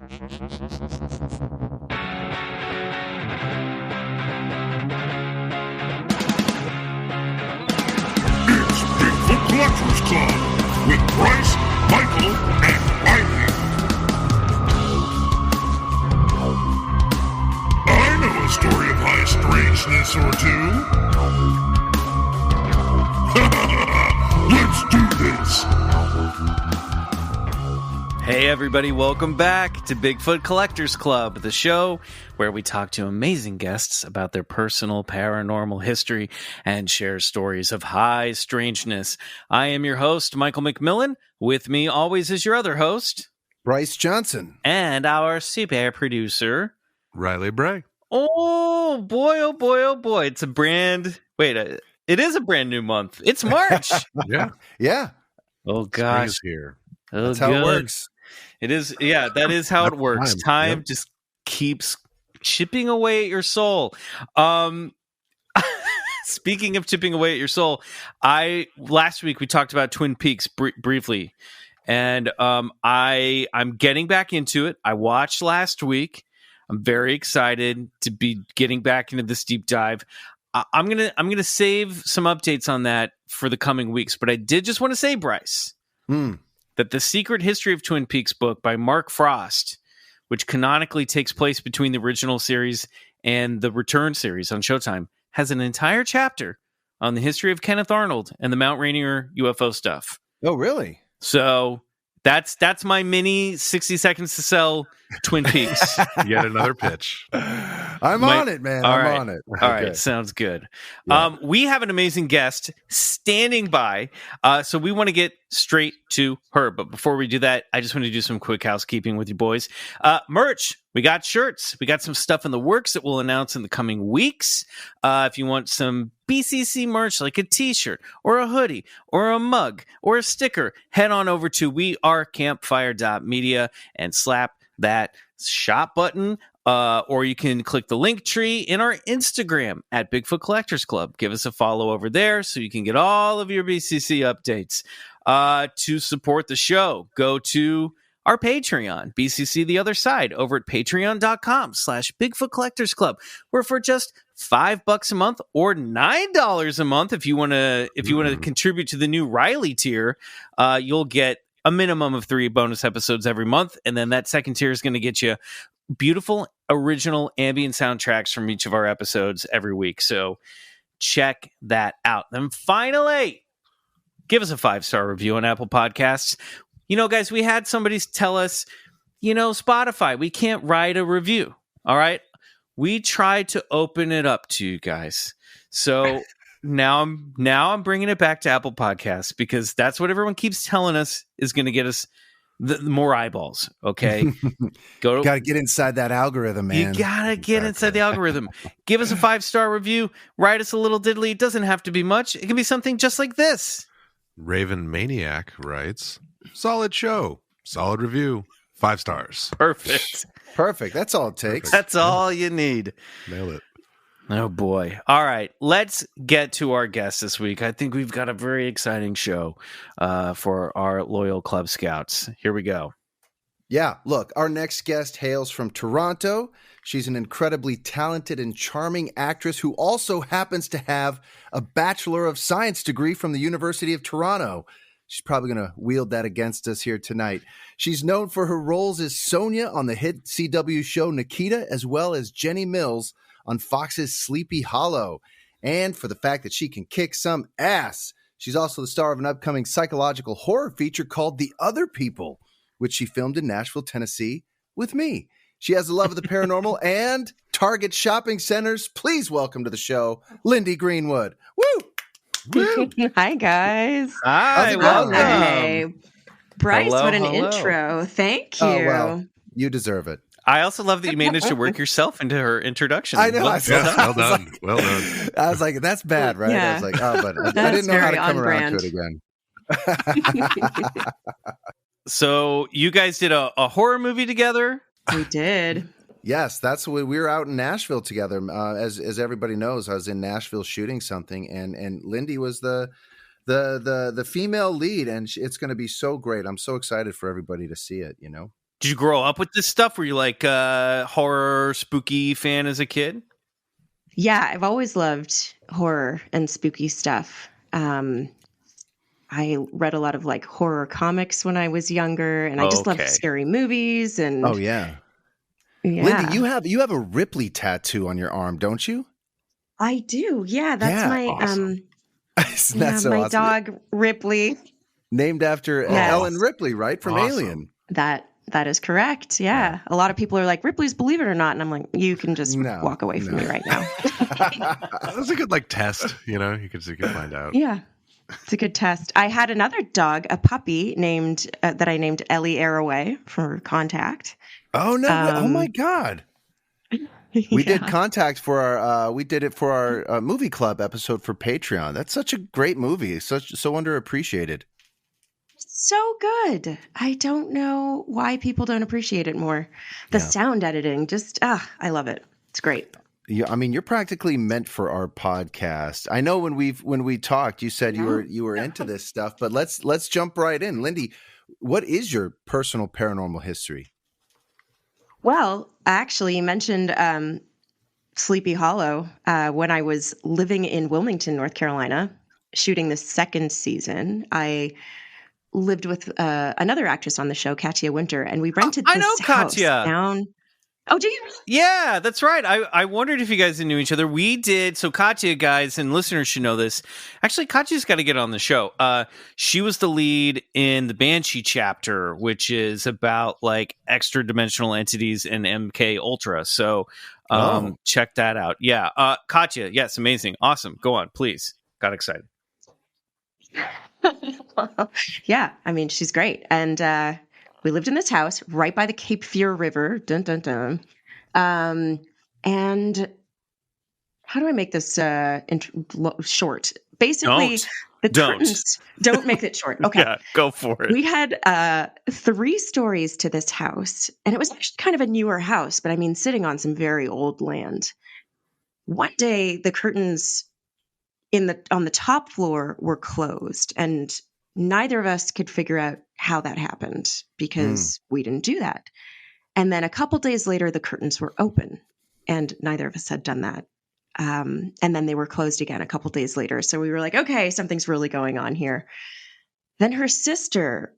It's Bigfoot Collectors Club with Bryce, Michael, and Ivy. I know a story of high strangeness or two. Let's do this. Hey everybody, welcome back to Bigfoot Collectors Club, the show where we talk to amazing guests about their personal paranormal history and share stories of high strangeness. I am your host, Michael McMillan. With me always is your other host, Bryce Johnson. And our super producer, Riley Bray. Oh boy, oh boy, oh boy. It's a brand... Wait, it is a brand new month. It's March. Yeah. Yeah. Oh gosh. Spring is here. Oh, That's how good. it works. It is, yeah, that is how it works. Time Yep. just keeps chipping away at your soul. Speaking of chipping away at your soul, last week we talked about Twin Peaks briefly, and I'm getting back into it. I watched last week. I'm very excited to be getting back into this deep dive. I'm gonna save some updates on that for the coming weeks, but I did just want to say, Bryce, that the Secret History of Twin Peaks book by Mark Frost, which canonically takes place between the original series and the Return series on Showtime, has an entire chapter on the history of Kenneth Arnold and the Mount Rainier UFO stuff. Oh, really? So that's my mini 60 seconds to sell Twin Peaks. Yet another pitch. I'm on it, man. I'm on it. All right. Sounds good. Yeah. We have an amazing guest standing by. So we want to get straight to her. But before we do that, I just want to do some quick housekeeping with you boys. Merch. We got shirts. We got some stuff in the works that we'll announce in the coming weeks. If you want some BCC merch, like a t-shirt or a hoodie or a mug or a sticker, head on over to wearecampfire.media and slap that shop button. Or you can click the link tree in our Instagram at Bigfoot Collectors Club. Give us a follow over there so you can get all of your BCC updates. To support the show, go to our Patreon, BCC The Other Side, over at patreon.com/Bigfoot Collectors Club, where for just $5 a month or $9 a month, if you want to contribute to the new Riley tier, you'll get a minimum of 3 bonus episodes every month. And then that second tier is going to get you beautiful original ambient soundtracks from each of our episodes every week. So check that out. Then finally, give us a 5-star review on Apple Podcasts. You know, guys, we had somebody tell us, Spotify, we can't write a review. All right. We tried to open it up to you guys. So now I'm bringing it back to Apple Podcasts because that's what everyone keeps telling us is going to get us the more eyeballs. Okay. Got to get inside that algorithm, man. You got to get inside the algorithm. Give us a 5-star review. Write us a little diddly. It doesn't have to be much. It can be something just like this. Raven Maniac writes, solid show, solid review, 5 stars. Perfect. That's all it takes. That's all you need. Nailed it. Oh, boy. All right. Let's get to our guest this week. I think we've got a very exciting show for our loyal Club Scouts. Here we go. Yeah, look, our next guest hails from Toronto. She's an incredibly talented and charming actress who also happens to have a Bachelor of Science degree from the University of Toronto. She's probably going to wield that against us here tonight. She's known for her roles as Sonia on the hit CW show Nikita, as well as Jenny Mills on Fox's Sleepy Hollow, and for the fact that she can kick some ass. She's also the star of an upcoming psychological horror feature called The Other People, which she filmed in Nashville, Tennessee with me. She has a love of the paranormal and Target shopping centers. Please welcome to the show, Lyndie Greenwood. Woo! Woo! Hi, guys. Hi, welcome. Hey. Bryce, Hello, what an hello. intro. Thank you. Oh, well, you deserve it. I also love that you managed to work yourself into her introduction. I know. Well done. Well done. Well done. I was like, that's bad, right? Yeah. I was like, oh, but I That's didn't know how very to come on around brand. to it again. So you guys did a horror movie together? We did. Yes, that's what we were out in Nashville together. As everybody knows, I was in Nashville shooting something, and Lyndie was the female lead, and it's going to be so great. I'm so excited for everybody to see it. Did you grow up with this stuff? Were you like a horror, spooky fan as a kid? Yeah, I've always loved horror and spooky stuff. I read a lot of like horror comics when I was younger, and I just loved Okay. scary movies. And Oh yeah. yeah, Lindy, you have a Ripley tattoo on your arm, don't you? I do. Yeah, that's Yeah, my awesome. That's yeah, so my awesome. dog Ripley. Named after Yes. Ellen Ripley, right? From Awesome. Alien. That is correct. Yeah. A lot of people are like, Ripley's Believe It or Not. And I'm like, you can just No, walk away from no. me right now. That's a good like test, you know. You could find out. Yeah. It's a good test. I had another dog, a puppy named that I named Ellie Arroway for Contact. Oh no! Oh my God! We did Yeah. Contact for our. We did it for our movie club episode for Patreon. That's such a great movie. So underappreciated. So good. I don't know why people don't appreciate it more. The Yeah. sound editing, just I love it. It's great. I mean, you're practically meant for our podcast. I know when we talked, you said you were into this stuff, but let's jump right in. Lindy, what is your personal paranormal history? Well, actually, you mentioned Sleepy Hollow. When I was living in Wilmington, North Carolina, shooting the second season, I lived with another actress on the show, Katya Winter, and we rented I this know house Katya. down. Oh, do you? Yeah, that's right. I wondered if you guys knew each other. We did. So Katya, guys, and listeners should know this. Actually, Katya's got to get on the show. She was the lead in the Banshee chapter, which is about like extra dimensional entities in MK Ultra. So check that out. Yeah. Katya, yes, amazing. Awesome. Go on, please. Got excited. Yeah, I mean, she's great. And we lived in this house right by the Cape Fear River. Dun, dun, dun. And how do I make this short? Basically, Don't. curtains don't make it short. Okay. Yeah, go for it. We had 3 stories to this house, and it was actually kind of a newer house, but I mean, sitting on some very old land. One day, the curtains on the top floor were closed, and neither of us could figure out how that happened because we didn't do that. And then a couple days later, the curtains were open, and neither of us had done that. And then they were closed again a couple days later. So we were like, okay, something's really going on here. Then her sister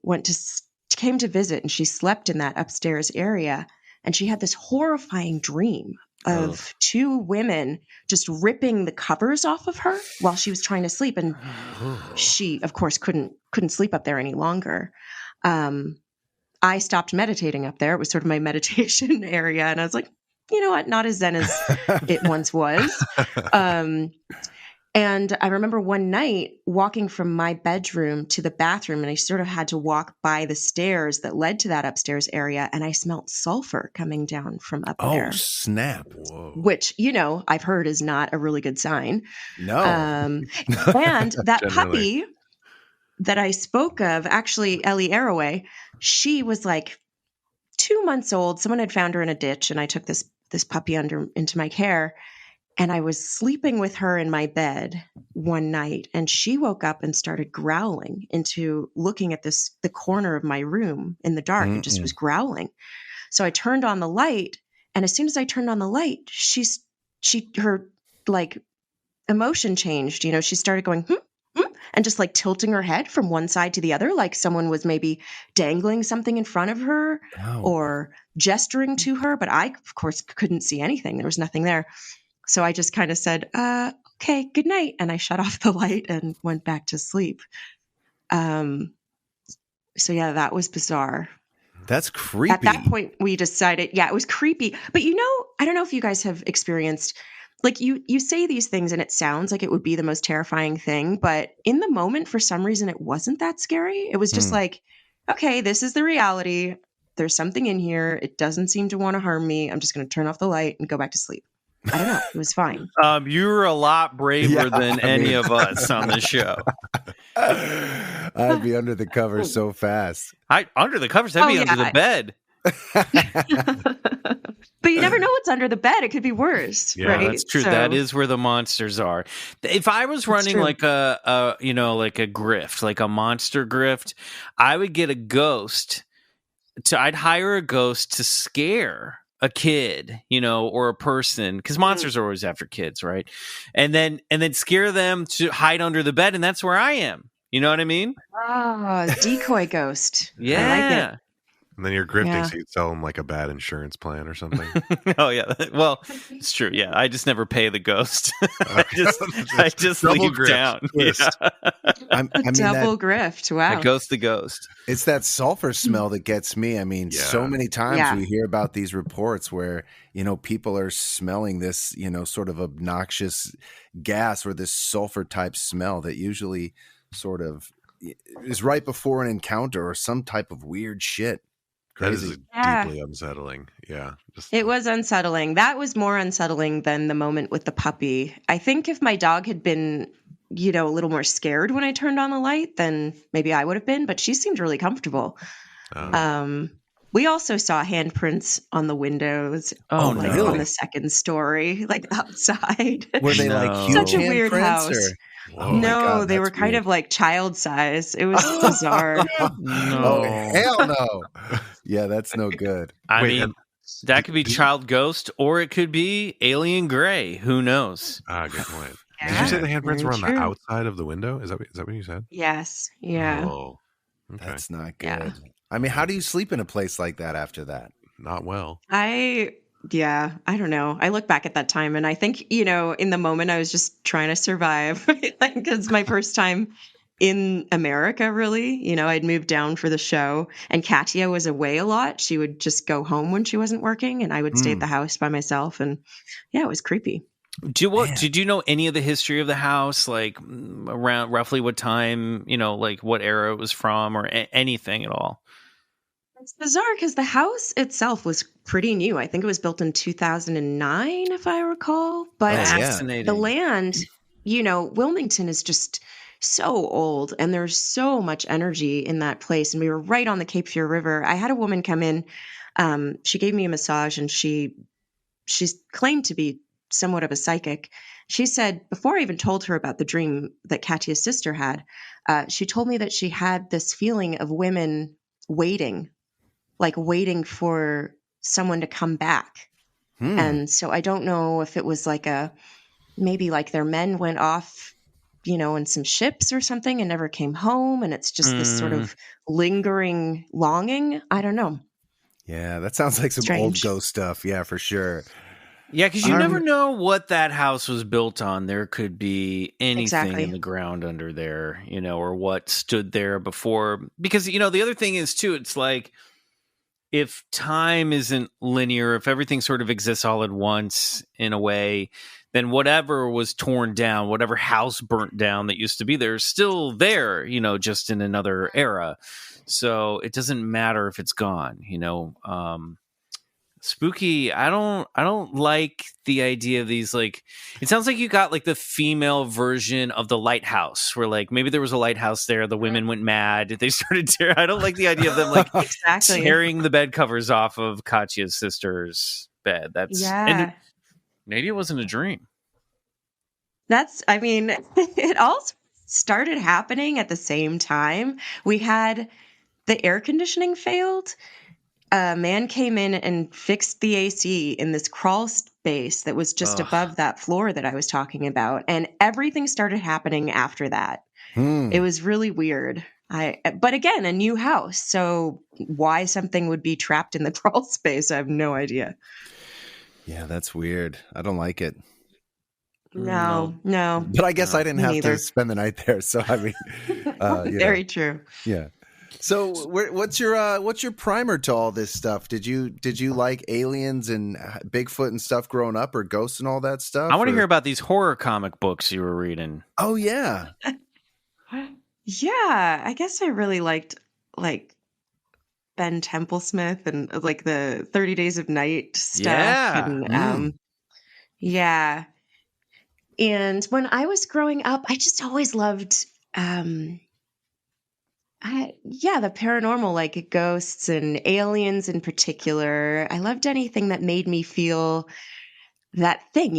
came to visit, and she slept in that upstairs area, and she had this horrifying dream of 2 women just ripping the covers off of her while she was trying to sleep. And she, of course, couldn't sleep up there any longer. I stopped meditating up there. It was sort of my meditation area. And I was like, you know what? Not as zen as it once was. And I remember one night walking from my bedroom to the bathroom, and I sort of had to walk by the stairs that led to that upstairs area, and I smelled sulfur coming down from up there. Oh, snap. Whoa. Which, I've heard is not a really good sign. No. And that Generally. puppy that I spoke of, actually, Ellie Arroway, she was like 2 months old. Someone had found her in a ditch, and I took this puppy into my care. And I was sleeping with her in my bed one night, and she woke up and started growling looking at the corner of my room in the dark, and just was growling. So I turned on the light, and as soon as I turned on the light, her like emotion changed. She started going, and just like tilting her head from one side to the other, like someone was maybe dangling something in front of her or gesturing to her. But I, of course, couldn't see anything. There was nothing there. So I just kind of said, okay, good night. And I shut off the light and went back to sleep. So yeah, that was bizarre. That's creepy. At that point, we decided, it was creepy. But I don't know if you guys have experienced, like you say these things and it sounds like it would be the most terrifying thing. But in the moment, for some reason, it wasn't that scary. It was just like, okay, this is the reality. There's something in here. It doesn't seem to want to harm me. I'm just going to turn off the light and go back to sleep. I don't know. It was fine. You were a lot braver than any of us on the show. I'd be under the covers so fast. Under the covers, I'd be under the bed. But you never know what's under the bed. It could be worse. Yeah, right? that's true. So, that is where the monsters are. If I was running like a grift, like a monster grift, I would get a ghost I'd hire a ghost to scare a kid, or a person, because monsters are always after kids, right? And then scare them to hide under the bed, and that's where I am. You know what I mean? Oh, decoy ghost. Yeah. I like it. And then you're grifting, Yeah. so you'd sell them like a bad insurance plan or something. Oh yeah. Well, it's true. Yeah, I just never pay the ghost. I just Double leave grift. down. Twist. Yeah. I mean, Double grift. Wow. I ghost the ghost. it's that sulfur smell that gets me. I mean, so Yeah. many times Yeah. we hear about these reports where, people are smelling this, sort of obnoxious gas or this sulfur type smell that usually sort of is right before an encounter or some type of weird shit. That Crazy. is Yeah. deeply unsettling. Yeah. It was unsettling. That was more unsettling than the moment with the puppy. I think if my dog had been, a little more scared when I turned on the light, then maybe I would have been, but she seemed really comfortable. We also saw handprints on the windows. Oh, like no. on the second story, like outside. Were they No. like huge Such a weird handprints, house. or- Whoa. my No, God, they were that's kind weird. of like child size. It was bizarre. Oh, No. hell no. Yeah, that's no good. I Wait, mean, and- that could be child ghost, or it could be alien gray. Who knows? Good point. Did Yeah, you say the handprints very were on the true. outside of the window? Is that what you said? Yes. Yeah. Oh, okay. That's not good. Yeah. I mean, how do you sleep in a place like that after that? Not well. I don't know. I look back at that time and I think, in the moment I was just trying to survive. Like, it's my first time in America, really. I'd moved down for the show and Katia was away a lot. She would just go home when she wasn't working and I would stay at the house by myself. And yeah, it was creepy. Did you know any of the history of the house, like around roughly what time, like what era it was from, or anything at all? It's bizarre because the house itself was pretty new. I think it was built in 2009, if I recall. But Oh, yeah. Fascinating. the land, Wilmington is just so old and there's so much energy in that place. And we were right on the Cape Fear River. I had a woman come in. She gave me a massage and she's claimed to be somewhat of a psychic. She said, before I even told her about the dream that Katia's sister had, she told me that she had this feeling of women waiting for someone to come back. And so I don't know if it was maybe their men went off, in some ships or something and never came home. And it's just this sort of lingering longing. I don't know. Yeah, that sounds like some old Strange. ghost stuff. Yeah, for sure. Yeah, because you never know what that house was built on. There could be anything Exactly. in the ground under there, or what stood there before. Because, the other thing is, too, it's like if time isn't linear, if everything sort of exists all at once in a way, then whatever was torn down, whatever house burnt down that used to be there is still there, just in another era. So it doesn't matter if it's gone, Spooky. I don't like the idea of these, it sounds like you got the female version of the lighthouse where maybe there was a lighthouse there. The women went mad. They started tearing. I don't like the idea of them Exactly. tearing the bed covers off of Katya's sister's bed. That's Yeah. maybe it wasn't a dream. It all started happening at the same time. We had the air conditioning failed. A man came in and fixed the AC in this crawl space that was just above that floor that I was talking about. And everything started happening after that. It was really weird. But again, a new house. So why something would be trapped in the crawl space, I have no idea. Yeah, that's weird. I don't like it. No. But I guess I didn't me have neither. to spend the night there. So, I mean, Very true. yeah. So what's your primer to all this stuff? Did you like aliens and Bigfoot and stuff growing up, or ghosts and all that stuff? I want to or- hear about these horror comic books you were reading. Oh yeah. Yeah, I guess I really liked Ben Templesmith and the 30 Days of Night stuff. Yeah. And, yeah. And when I was growing up, I just always loved the paranormal, like ghosts and aliens in particular. I loved anything that made me feel that thing,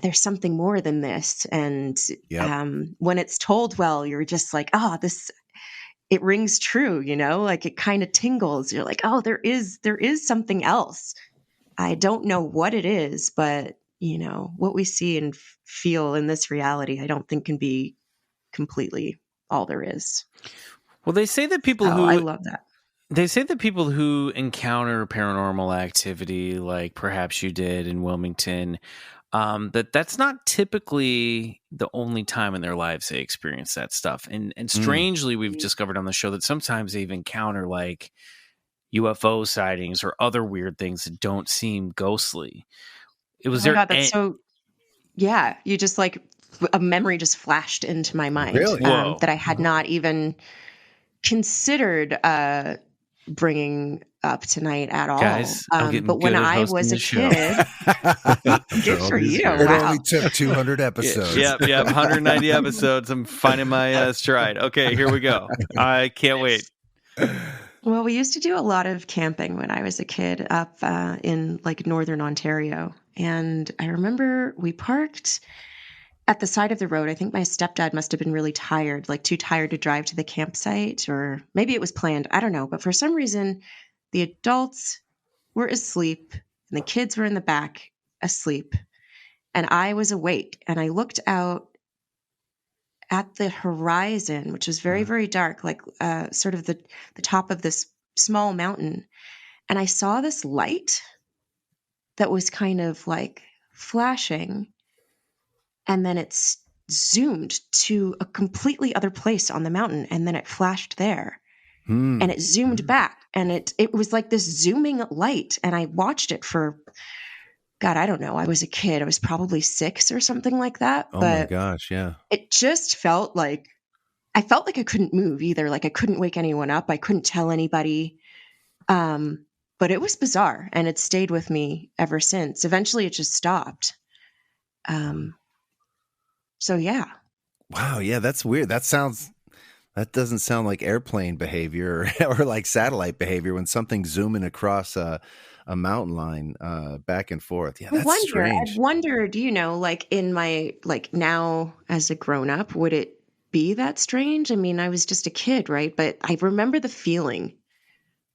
there's something more than this. And Yep. when it's told well, you're just like, oh, this, it rings true, like it kind of tingles. You're like, oh, there is something else. I don't know what it is, but what we see and feel in this reality, I don't think can be completely all there is. Well, they say that people I love that. They say that people who encounter paranormal activity, like perhaps you did in Wilmington, that's not typically the only time in their lives they experience that stuff. And strangely, we've discovered on the show that sometimes they've encountered like UFO sightings or other weird things that don't seem ghostly. It was yeah, you just like a memory just flashed into my mind that I had not even considered bringing up tonight at all. Guys, but when I was a kid, good for you. It only took 200 episodes. Yep, 190 episodes. I'm finding my stride. Okay, here we go. I can't wait. Well, we used to do a lot of camping when I was a kid up in like northern Ontario. And I remember we parked at the side of the road. I think my stepdad must have been really tired, like too tired to drive to the campsite, or maybe it was planned. I don't know. But for some reason, the adults were asleep and the kids were in the back asleep. And I was awake and I looked out at the horizon, which was very, very dark, like sort of the top of this small mountain. And I saw this light that was kind of like flashing. And then it zoomed to a completely other place on the mountain. And then it flashed there. And it zoomed back. And it was like this zooming light. And I watched it for, God, I don't know. I was a kid. I was probably 6 or something like that. Oh but my gosh, yeah. It just felt like, I felt like I couldn't move either. Like I couldn't wake anyone up. I couldn't tell anybody. But it was bizarre. And it stayed with me ever since. Eventually it just stopped. So yeah. Wow, yeah, that's weird. That doesn't sound like airplane behavior or like satellite behavior when something's zooming across a mountain line back and forth. Yeah, that's strange. I wondered, like in my, like now as a grown up, would it be that strange? I mean, I was just a kid, right? But I remember the feeling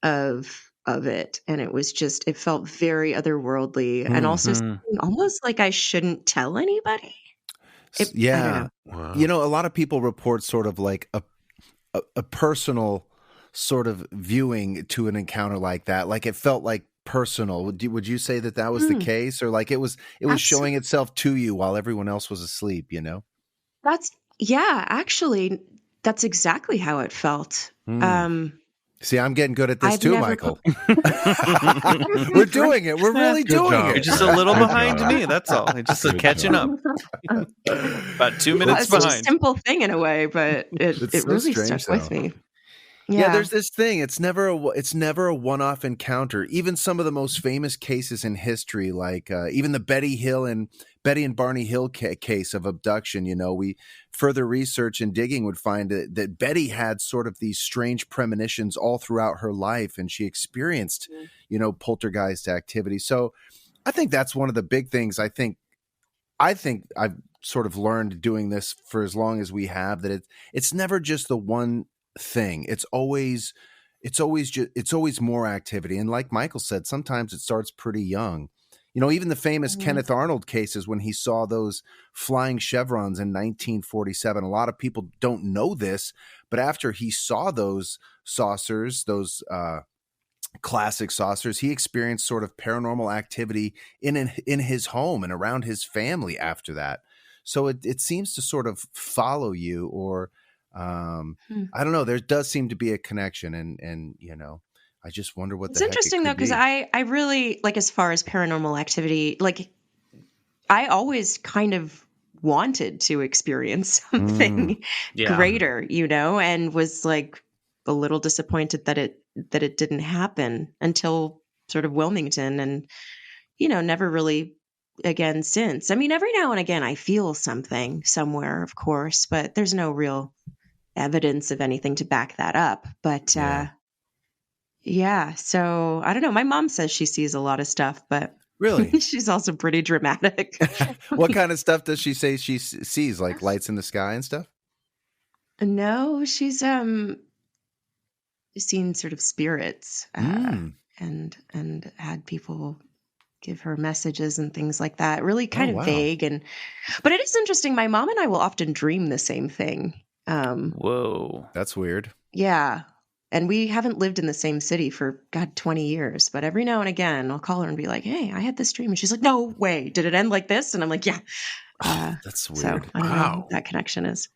of it. And it was just, it felt very otherworldly and also almost like I shouldn't tell anybody. Yeah. Wow. A lot of people report sort of like a personal sort of viewing to an encounter like that. Like it felt like personal. Would you say that was the case, or like it was showing itself to you while everyone else was asleep, Actually that's exactly how it felt. See, I'm getting good at this too, Michael. We're doing it. We're really doing it. You're just a little behind me. That's all. It's just catching up. About 2 minutes behind. It's a simple thing in a way, but it really stuck with me. Yeah, there's this thing. It's never a one-off encounter. Even some of the most famous cases in history, like even the Betty and Barney Hill case of abduction. We further research and digging would find that Betty had sort of these strange premonitions all throughout her life, and she experienced, poltergeist activity. So, I think that's one of the big things. I think I've sort of learned doing this for as long as we have, that it's never just the one thing. It's always more activity. And like Michael said, sometimes it starts pretty young. Even the famous Kenneth Arnold cases, when he saw those flying chevrons in 1947, a lot of people don't know this, but after he saw those saucers, those classic saucers, he experienced sort of paranormal activity in his home and around his family after that. So it seems to sort of follow you, or I don't know. There does seem to be a connection, and I just wonder what. It's interesting though, because I really like, as far as paranormal activity, like I always kind of wanted to experience something greater, and was like a little disappointed that it didn't happen until sort of Wilmington, and never really again since. I mean, every now and again I feel something somewhere, of course, but there's no real evidence of anything to back that up. But so I don't know. My mom says she sees a lot of stuff, but really, she's also pretty dramatic. What kind of stuff does she say she sees? Like lights in the sky and stuff? No, she's seen sort of spirits and had people give her messages and things like that. Really kind of vague. But it is interesting. My mom and I will often dream the same thing. Whoa. That's weird. Yeah. And we haven't lived in the same city for, 20 years. But every now and again, I'll call her and be like, hey, I had this dream. And she's like, no way. Did it end like this? And I'm like, yeah. That's weird. So I don't know what that connection is.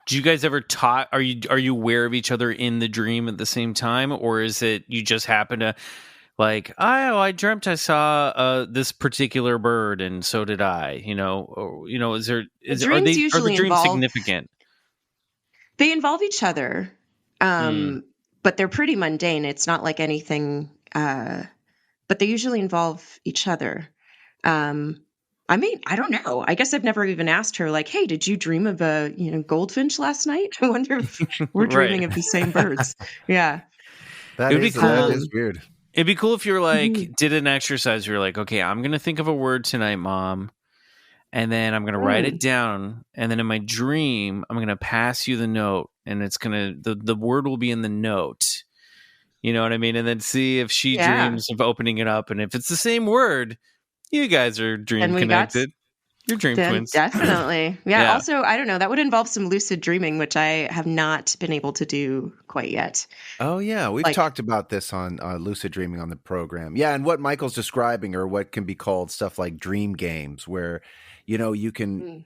Do you guys ever talk? Are you aware of each other in the dream at the same time? Or is it you just happen to like, I dreamt I saw this particular bird and so did I, or, are the dreams significant? They involve each other. But they're pretty mundane. It's not like anything, but they usually involve each other. I mean, I don't know. I guess I've never even asked her like, hey, did you dream of a, goldfinch last night? I wonder if we're dreaming of the same birds. Yeah. It'd be cool. That is weird. It'd be cool if you're like, did an exercise. You're like, okay, I'm going to think of a word tonight, Mom. And then I'm going to write it down. And then in my dream, I'm going to pass you the note. And it's going to, the word will be in the note. You know what I mean? And then see if she dreams of opening it up. And if it's the same word, you guys are dream connected. You're dream twins. Definitely. Yeah. Also, I don't know. That would involve some lucid dreaming, which I have not been able to do quite yet. Oh, yeah. We've talked about this on lucid dreaming on the program. Yeah. And what Michael's describing are what can be called stuff like dream games where, you can,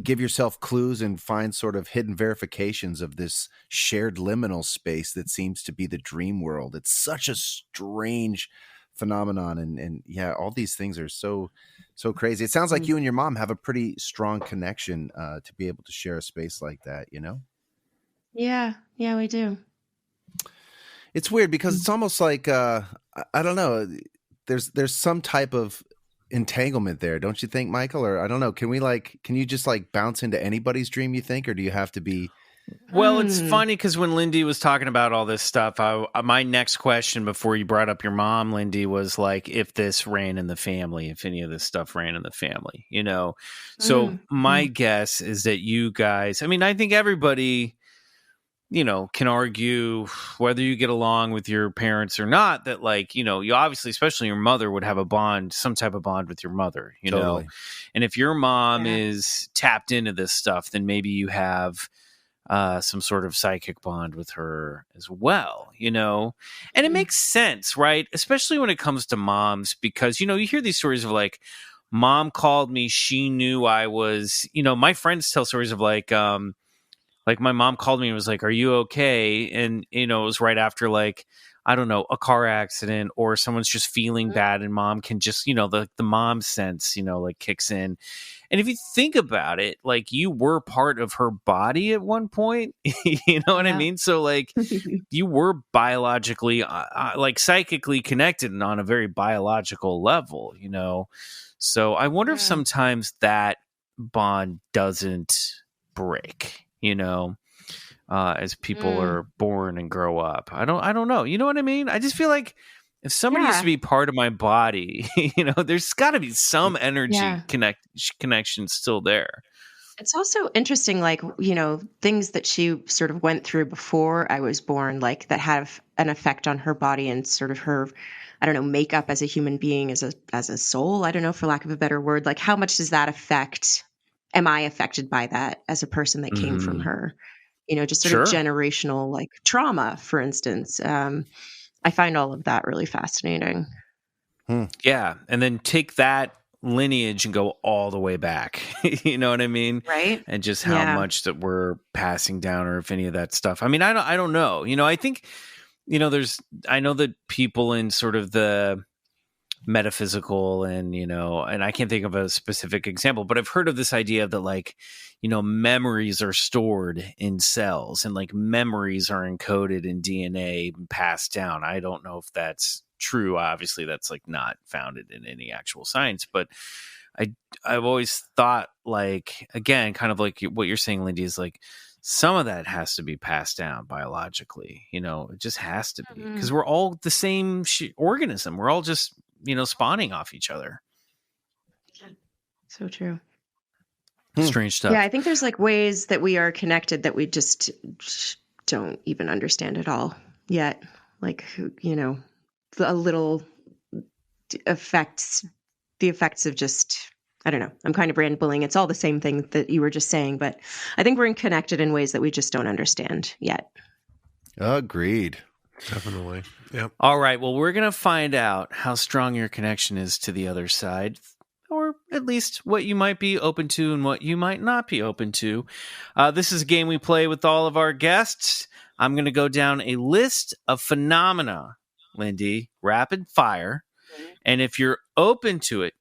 give yourself clues and find sort of hidden verifications of this shared liminal space that seems to be the dream world. It's such a strange phenomenon. And yeah, all these things are so crazy. It sounds like you and your mom have a pretty strong connection to be able to share a space like that, Yeah, we do. It's weird because it's almost like, I don't know, there's some type of entanglement there, don't you think, Michael? Or I don't know, can you just like bounce into anybody's dream, you think, or do you have to be? Well, it's funny because when Lyndie was talking about all this stuff, my next question before you brought up your mom, Lyndie, was like, if this ran in the family, if any of this stuff ran in the family, So my guess is that you guys, I mean, I think everybody, can argue whether you get along with your parents or not, that like, you obviously, especially your mother would have a bond, some type of bond with your mother, know? And if your mom is tapped into this stuff, then maybe you have some sort of psychic bond with her as well, and it makes sense, right? Especially when it comes to moms, because, you hear these stories of like, mom called me, she knew I was, my friends tell stories of like my mom called me and was like, are you okay? And, it was right after like, I don't know, a car accident or someone's just feeling bad and mom can just, the mom sense, like kicks in. And if you think about it, like you were part of her body at one point, you know what I mean? So like you were biologically, like psychically connected and on a very biological level, So I wonder if sometimes that bond doesn't break, as people are born and grow up. I don't know. You know what I mean? I just feel like if somebody used to be part of my body, there's got to be some energy connection still there. It's also interesting, like, things that she sort of went through before I was born, like that have an effect on her body and sort of her, I don't know, makeup as a human being, as a soul. I don't know, for lack of a better word. Like, how much does that affect? Am I affected by that as a person that came from her? Just sort of generational, like trauma, for instance. I find all of that really fascinating. Yeah. And then take that lineage and go all the way back. You know what I mean? Right. And just how much that we're passing down, or if any of that stuff. I mean, I don't know. I think, I know that people in sort of the metaphysical and, and I can't think of a specific example, but I've heard of this idea that like, memories are stored in cells and like memories are encoded in DNA and passed down. I don't know if that's true. Obviously that's like not founded in any actual science, but I've always thought like, again, kind of like what you're saying, Lyndie, is like some of that has to be passed down biologically, it just has to be because we're all the same organism. We're all just, spawning off each other. So true. Strange stuff. Yeah, I think there's like ways that we are connected that we just don't even understand it all yet. Like, you know, a little effects, the effects of just, I don't know. I'm kind of rambling. It's all the same thing that you were just saying, but I think we're connected in ways that we just don't understand yet. Agreed. Definitely. Yep. All right. Well, we're going to find out how strong your connection is to the other side, or at least what you might be open to and what you might not be open to. This is a game we play with all of our guests. I'm going to go down a list of phenomena, Lyndie, rapid fire. And if you're open to it,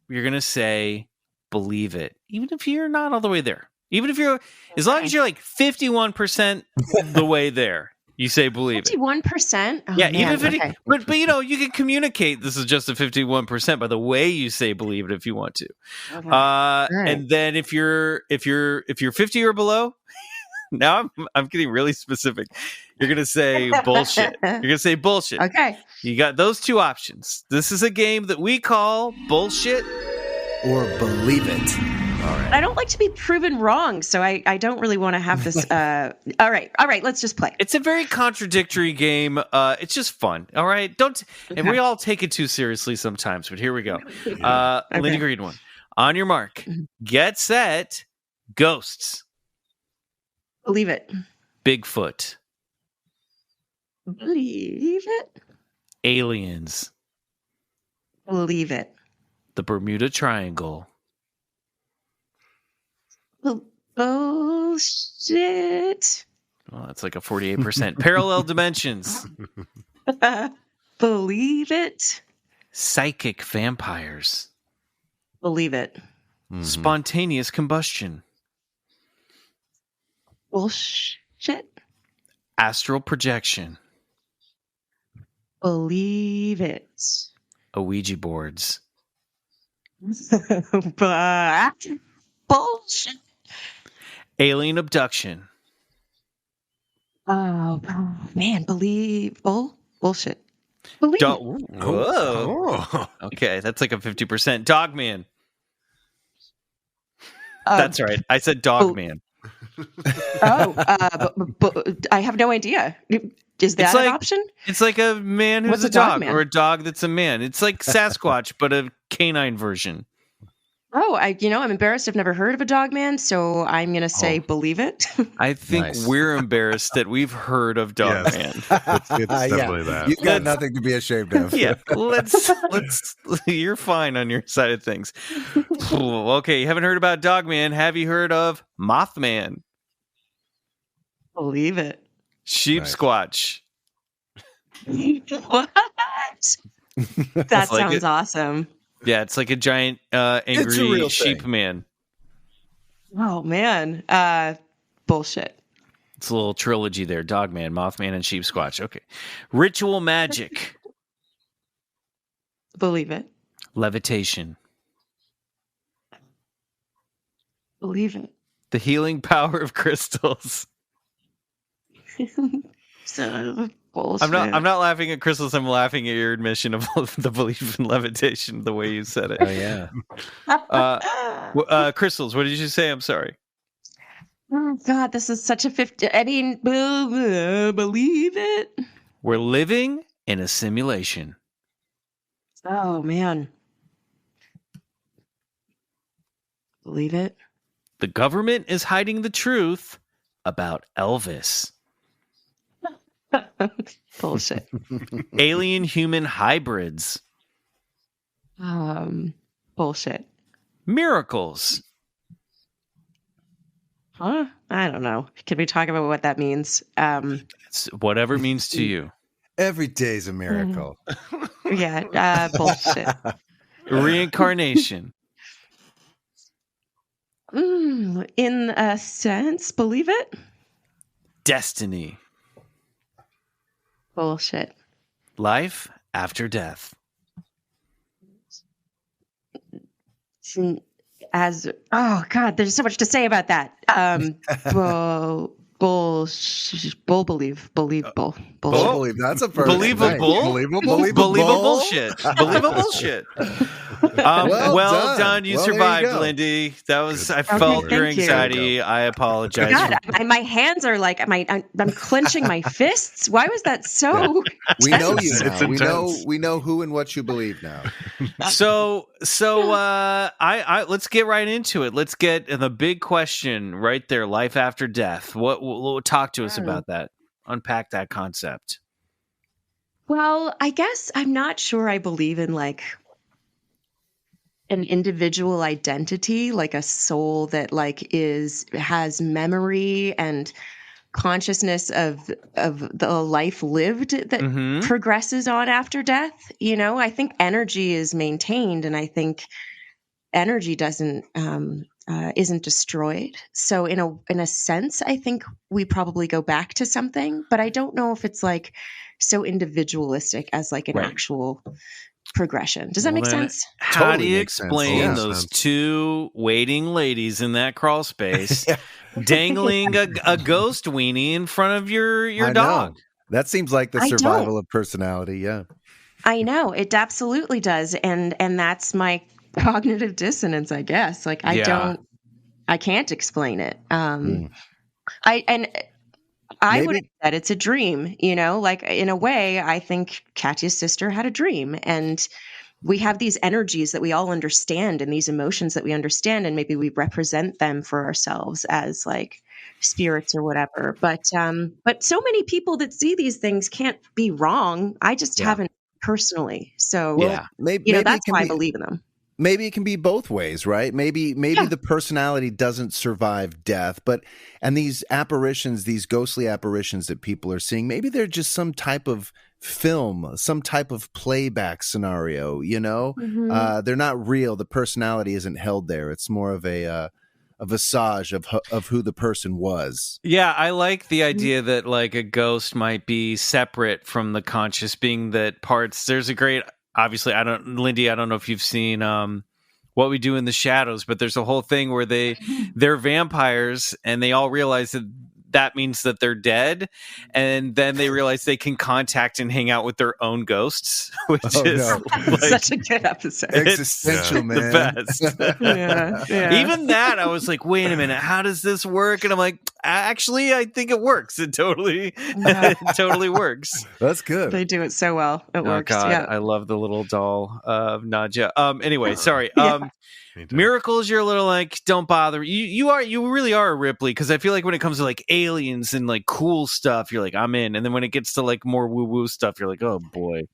you're going to say, believe it, even if you're not all the way there. Even if you're, as long as you're like 51% the way there, you say believe it. 51%? Oh, yeah, man. even if it, Okay. but you know, you can communicate this is just a 51% by the way you say believe it if you want to. Okay. Right. Right. And then if you're 50 or below, now I'm getting really specific. You're gonna say bullshit. You're gonna say bullshit. Okay. You got those two options. This is a game that we call bullshit Or believe it. All right. I don't like to be proven wrong, so I don't really want to have this. All right, let's just play. It's a very contradictory game. It's just fun. All right, and we all take it too seriously sometimes. But here we go. Lyndie Greenwood, on your mark, get set, ghosts, Believe it. Bigfoot, Believe it. aliens, Believe it. the Bermuda Triangle, Bullshit. well, that's like a 48%. Parallel dimensions, Believe it. psychic vampires, Believe it. spontaneous combustion, Bullshit. astral projection, Believe it. Ouija boards, Bullshit. alien abduction, Oh man, bullshit. Believe it. Whoa. Oh. Okay, that's like a 50%. Dogman. Uh, That's right. I said Dogman. But I have no idea. Is that It's an like- option? It's like a man who's What's a a dog, Dogman? or a dog that's a man. It's like Sasquatch, but a canine version. Oh, I'm embarrassed. I've never heard of a dog man, so I'm going to say believe it. I think Nice. we're embarrassed that we've heard of Dogman. It's definitely that. You've got nothing to be ashamed of. Yeah, let's. You're fine on your side of things. Okay, you haven't heard about Dogman. Have you heard of Mothman? Believe it. Sheep Nice. Squatch. What? That like sounds it. awesome. Yeah, it's like a giant It's a angry real sheep thing. man. Oh man. Bullshit. It's a little trilogy there. Dogman, Mothman, and Sheep Squatch. Okay. Ritual magic. Believe it. Levitation. Believe it. The healing power of crystals. So, bullshit. I'm not laughing at crystals. I'm laughing at your admission of the belief in levitation, the way you said it. Oh, yeah. Crystals, what did you say? I'm sorry. Oh, God, this is such a 50. I mean, believe it. We're living in a simulation. Oh, man. Believe it. The government is hiding the truth about Elvis. Bullshit. Alien human hybrids. Bullshit. Miracles. Huh? I don't know. Can we talk about what that means? It's whatever it means to you. Every day's a miracle. Yeah, bullshit. Reincarnation. In a sense, believe it? Destiny. Bullshit. Life after death. Oh God, there's so much to say about that. Believable. That's a first. Believable. Nice. Believable shit. Believable shit. Well done. You survived, Lyndie. That was. I felt your anxiety. I apologize. God, my hands are like I'm clenching my fists. Why was that so? We know you It's now. intense. We know who and what you believe now. So let's get right into it. Let's get the big question right there: life after death. What talk to us about that? Unpack that concept. Well, I guess I'm not sure I believe in like an individual identity, like a soul that like has memory and consciousness of the life lived that progresses on after death. You know, I think energy is maintained, and I think energy isn't destroyed. So in a sense, I think we probably go back to something, but I don't know if it's like so individualistic as like an actual progression. Does that make sense? How Totally do you makes sense. explain Yeah. those two waiting ladies in that crawl space dangling a ghost weenie in front of your dog? That seems like the survival of personality. Yeah. I know it absolutely does. And that's my cognitive dissonance, I guess. Like I can't explain it. I would have said it's a dream, you know, like in a way, I think Katya's sister had a dream, and we have these energies that we all understand and these emotions that we understand, and maybe we represent them for ourselves as like spirits or whatever. But so many people that see these things can't be wrong. I just haven't personally. So maybe that's why I believe in them. Maybe it can be both ways, right? Maybe the personality doesn't survive death, and these apparitions, these ghostly apparitions that people are seeing, maybe they're just some type of film, some type of playback scenario, you know? They're not real. The personality isn't held there. It's more of a visage of who the person was. Yeah, I like the idea that like a ghost might be separate from the conscious being, that parts. There's a great, obviously, Lyndie, I don't know if you've seen What We Do in the Shadows, but there's a whole thing where they're vampires and they all realize that means that they're dead, and then they realize they can contact and hang out with their own ghosts, which is like, such a good episode. Existential, man. The best. Even that, I was like, wait a minute, how does this work? And I'm like, actually, I think it works. It totally works. That's good. They do it so well. It works. God, yeah. I love the little doll of Nadja. Anyway, sorry. Me too. Miracles, you're a little like, don't bother. You really are a Ripley, because I feel like when it comes to like aliens and like cool stuff, you're like, I'm in. And then when it gets to like more woo-woo stuff, you're like, oh boy.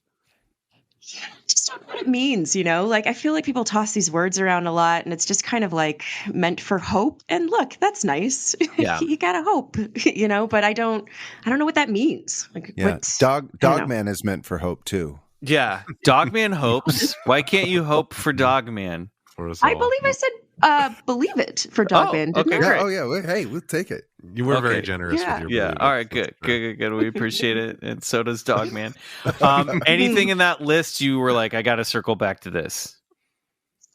Just don't know what it means, you know? Like I feel like people toss these words around a lot, and it's just kind of like meant for hope. And look, that's nice. Yeah. You gotta hope, you know, but I don't know what that means. Like Dogman is meant for hope too. Yeah. Dogman hopes. Why can't you hope for Dogman? I believe I said believe it for Dogman. Okay, didn't I? great. Oh yeah. Well, hey, we'll take it. You were very generous with your Yeah. belief. All right. Good. We appreciate it, and so does Dogman. Anything in that list you were like, I got to circle back to this?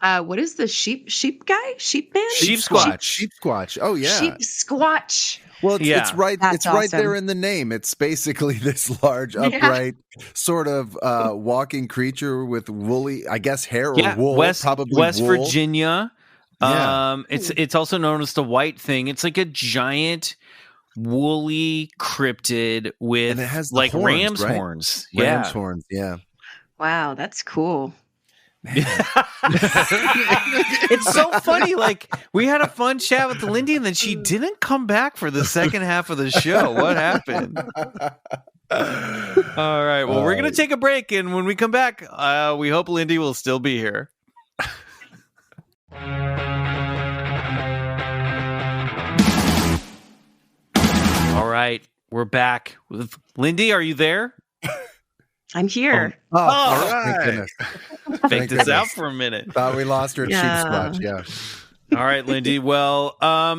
What is the sheep guy? Sheep man? Sheep squatch. Sheep squatch. Oh yeah. Sheep squatch. Well, it's right. That's it's right awesome. there in the name. It's basically this large, upright, sort of walking creature with woolly, I guess, hair or wool. Probably West wool. Virginia. Yeah. It's also known as the white thing. It's like a giant woolly cryptid with And it has the like horns, ram's right? horns. Ram's horns. Yeah. Wow, that's cool. It's so funny. Like we had a fun chat with Lyndie, and then she didn't come back for the second half of the show. What happened? All right. Well, we're gonna take a break, and when we come back, we hope Lyndie will still be here. All right, we're back with Lyndie. Are you there? I'm here. All right. Thank goodness. Faked this out for a minute. Thought we lost her at Sheep Squatch. Yeah. All right, Lyndie. Well,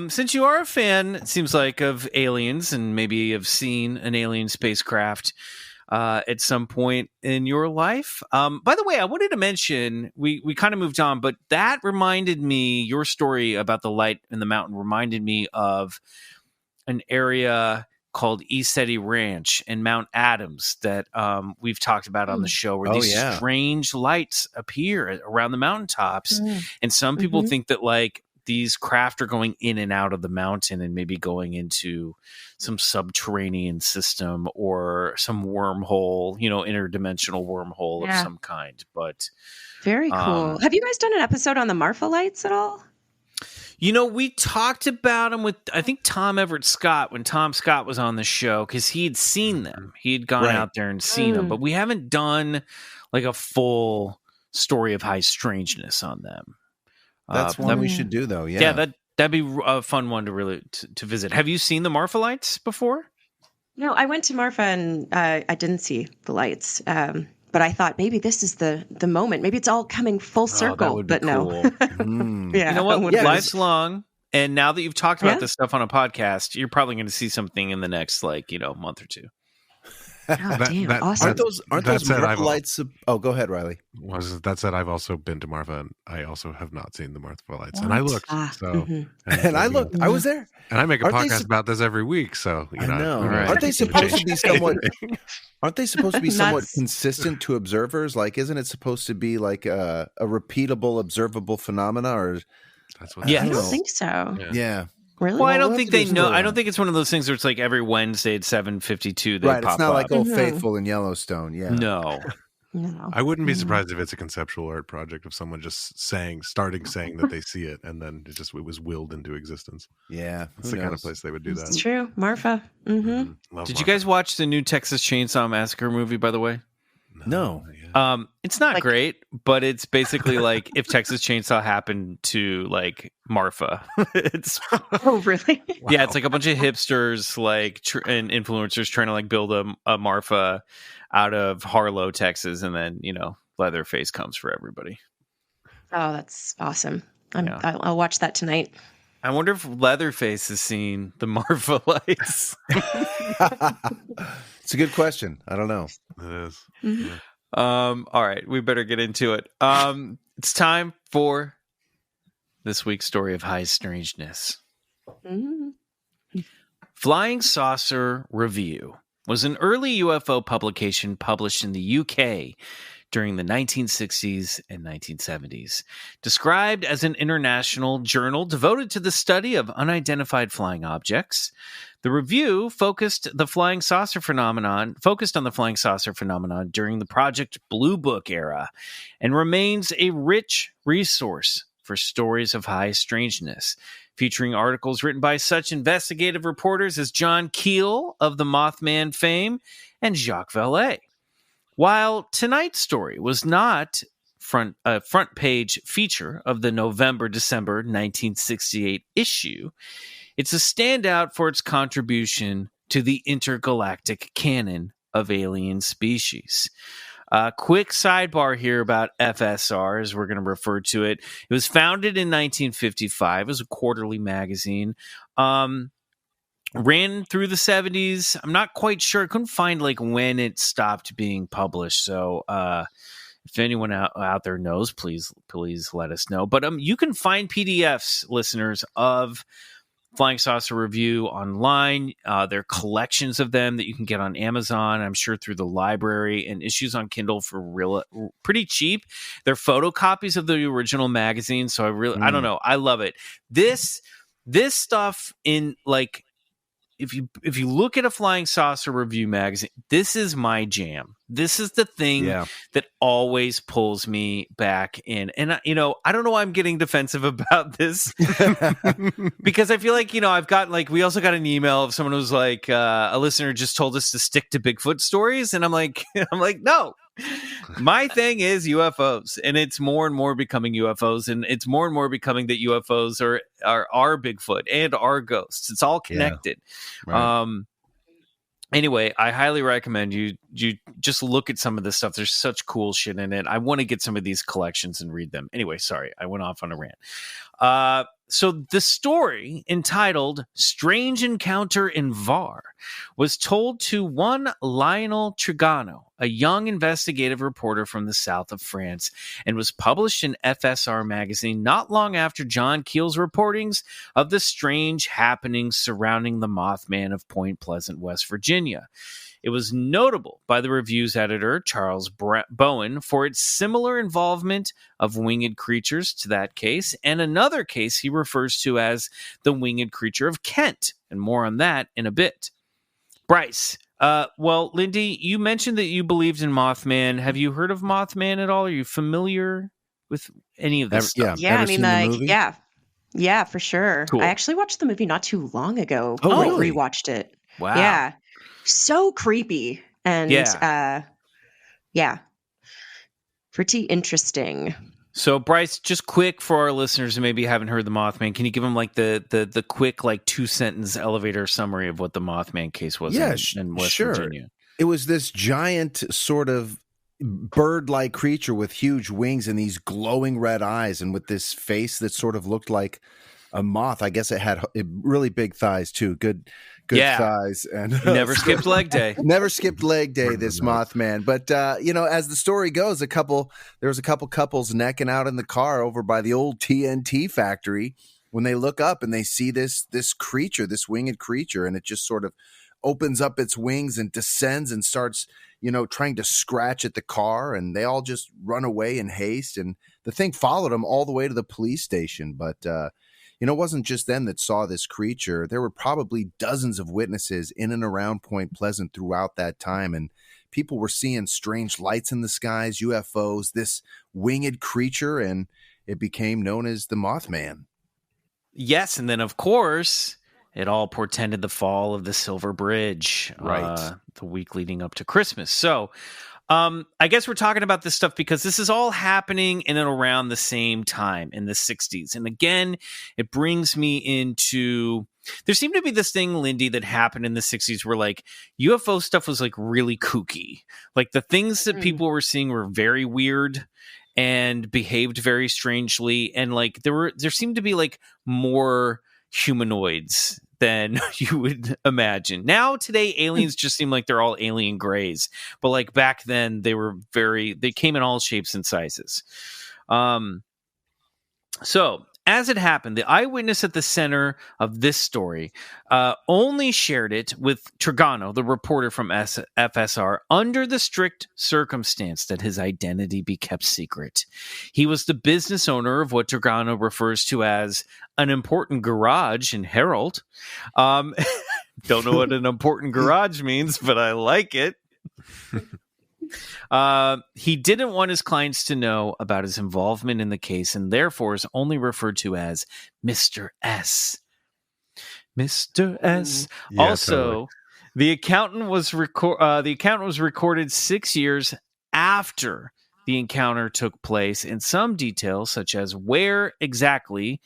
since you are a fan, it seems like, of aliens, and maybe have seen an alien spacecraft at some point in your life. By the way, I wanted to mention, we kind of moved on, but that reminded me, your story about the light in the mountain reminded me of an area called East Eddy Ranch and Mount Adams that we've talked about on the show, where these strange lights appear around the mountaintops. And some people think that like these craft are going in and out of the mountain and maybe going into some subterranean system or some wormhole, interdimensional wormhole of some kind. But very cool. Have you guys done an episode on the Marfa lights at all? We talked about them with, I think, Tom Everett Scott when Tom Scott was on the show, because he had seen them. He had gone out there and seen them, but we haven't done like a full story of high strangeness on them. That's one we should do, though. Yeah, that'd be a fun one to really to visit. Have you seen the Marfa lights before? No, I went to Marfa and I didn't see the lights. But I thought maybe this is the moment. Maybe it's all coming full circle. But cool. No. Yeah, you know what? Life's long. And now that you've talked about this stuff on a podcast, you're probably going to see something in the next, month or two. Oh, damn. Awesome. Aren't those Marfa lights? Oh, go ahead, Riley. That said, I've also been to Marfa, and I also have not seen the Marfa lights. And I looked. I was there. And I make a podcast about this every week, so I know. Right. Aren't they supposed to be somewhat? Aren't they supposed to be somewhat consistent to observers? Like, isn't it supposed to be like a repeatable, observable phenomena? Or that's what? I don't think so. Yeah. Really? Well, I don't think they know. I don't think it's one of those things where it's like every Wednesday at 7:52 they pop up. It's not like Old Faithful in Yellowstone. Yeah. No. I wouldn't be surprised if it's a conceptual art project of someone just starting saying that they see it, and then it was willed into existence. Yeah, it's the kind of place they would do that. It's true, Marfa. Did you guys watch the new Texas Chainsaw Massacre movie? By the way, no. It's not great, but it's basically like if Texas Chainsaw happened to like Marfa. It's oh really? Yeah, it's like a bunch of hipsters and influencers trying to like build a Marfa out of Harlow, Texas, and then Leatherface comes for everybody. Oh, that's awesome! I'll watch that tonight. I wonder if Leatherface has seen the Marfa lights. It's a good question. I don't know. It is. Mm-hmm. All right, we better get into it. It's time for this week's story of high strangeness. Mm-hmm. Flying Saucer Review was an early UFO publication published in the UK during the 1960s and 1970s. Described as an international journal devoted to the study of unidentified flying objects, the review focused on the flying saucer phenomenon during the Project Blue Book era, and remains a rich resource for stories of high strangeness, featuring articles written by such investigative reporters as John Keel of the Mothman fame and Jacques Vallée. While tonight's story was not a front page feature of the November-December 1968 issue, it's a standout for its contribution to the intergalactic canon of alien species. Quick sidebar here about FSR, as we're going to refer to it. It was founded in 1955. It was a quarterly magazine. Ran through the 70s. I'm not quite sure. I couldn't find when it stopped being published. So if anyone out there knows, please let us know. But you can find PDFs, listeners, of Flying Saucer Review online. There are collections of them that you can get on Amazon, I'm sure through the library, and issues on Kindle for pretty cheap. They're photocopies of the original magazine. So I don't know. I love it. This stuff in if you look at a Flying Saucer Review magazine, this is my jam. This is the thing that always pulls me back in. And, I don't know why I'm getting defensive about this because I feel like, I've got we also got an email of someone who's like, a listener just told us to stick to Bigfoot stories. And I'm like, no. My thing is UFOs, and it's more and more becoming UFOs, and it's more and more becoming that UFOs are Bigfoot and are ghosts. It's all connected. Yeah. Right. Anyway, I highly recommend you just look at some of this stuff. There's such cool shit in it. I want to get some of these collections and read them. Anyway, sorry, I went off on a rant. So the story, entitled Strange Encounter in Var, was told to one Lionel Trigano a young investigative reporter from the south of France, and was published in FSR magazine not long after John Keel's reportings of the strange happenings surrounding the Mothman of Point Pleasant, West Virginia. It was notable by the review's editor, Charles Bowen, for its similar involvement of winged creatures to that case, and another case he refers to as the winged creature of Kent, and more on that in a bit. Bryce, well, Lyndie, you mentioned that you believed in Mothman. Have you heard of Mothman at all? Are you familiar with any of this stuff? Yeah, I mean, like, yeah, for sure. Cool. I actually watched the movie not too long ago. Oh, really? Rewatched it. Wow. Yeah. So creepy. And yeah, pretty interesting. So, Bryce, just quick for our listeners who maybe haven't heard the Mothman, can you give them like the quick like 2-sentence elevator summary of what the Mothman case was in West Virginia? It was this giant sort of bird-like creature with huge wings and these glowing red eyes, and with this face that sort of looked like a moth. I guess it had really big thighs too. Good thighs, and never skipped leg day. Never skipped leg day. This Mothman, but as the story goes, there was a couple couples necking out in the car over by the old TNT factory when they look up and they see this creature, this winged creature, and it just sort of opens up its wings and descends and starts, trying to scratch at the car, and they all just run away in haste. And the thing followed them all the way to the police station, but. It wasn't just them that saw this creature. There were probably dozens of witnesses in and around Point Pleasant throughout that time, and people were seeing strange lights in the skies, UFOs, this winged creature, and it became known as the Mothman. Yes, and then, of course, it all portended the fall of the Silver Bridge, the week leading up to Christmas. So, I guess we're talking about this stuff because this is all happening in and around the same time in the 60s. And again, it brings me into, there seemed to be this thing, Lyndie, that happened in the 60s where like UFO stuff was like really kooky. Like the things that people were seeing were very weird and behaved very strangely. And like there seemed to be like more humanoids than you would imagine. Now, today, aliens just seem like they're all alien grays. But like back then, they came in all shapes and sizes. So, as it happened, the eyewitness at the center of this story only shared it with Trigano, the reporter from FSR, under the strict circumstance that his identity be kept secret. He was the business owner of what Trigano refers to as an important garage in Herald. Don't know what an important garage means, but I like it. He didn't want his clients to know about his involvement in the case, and therefore is only referred to as Mr. S. Mr. S. Yeah, also, totally. the accountant was recorded 6 years after the encounter took place, and some details, such as where exactly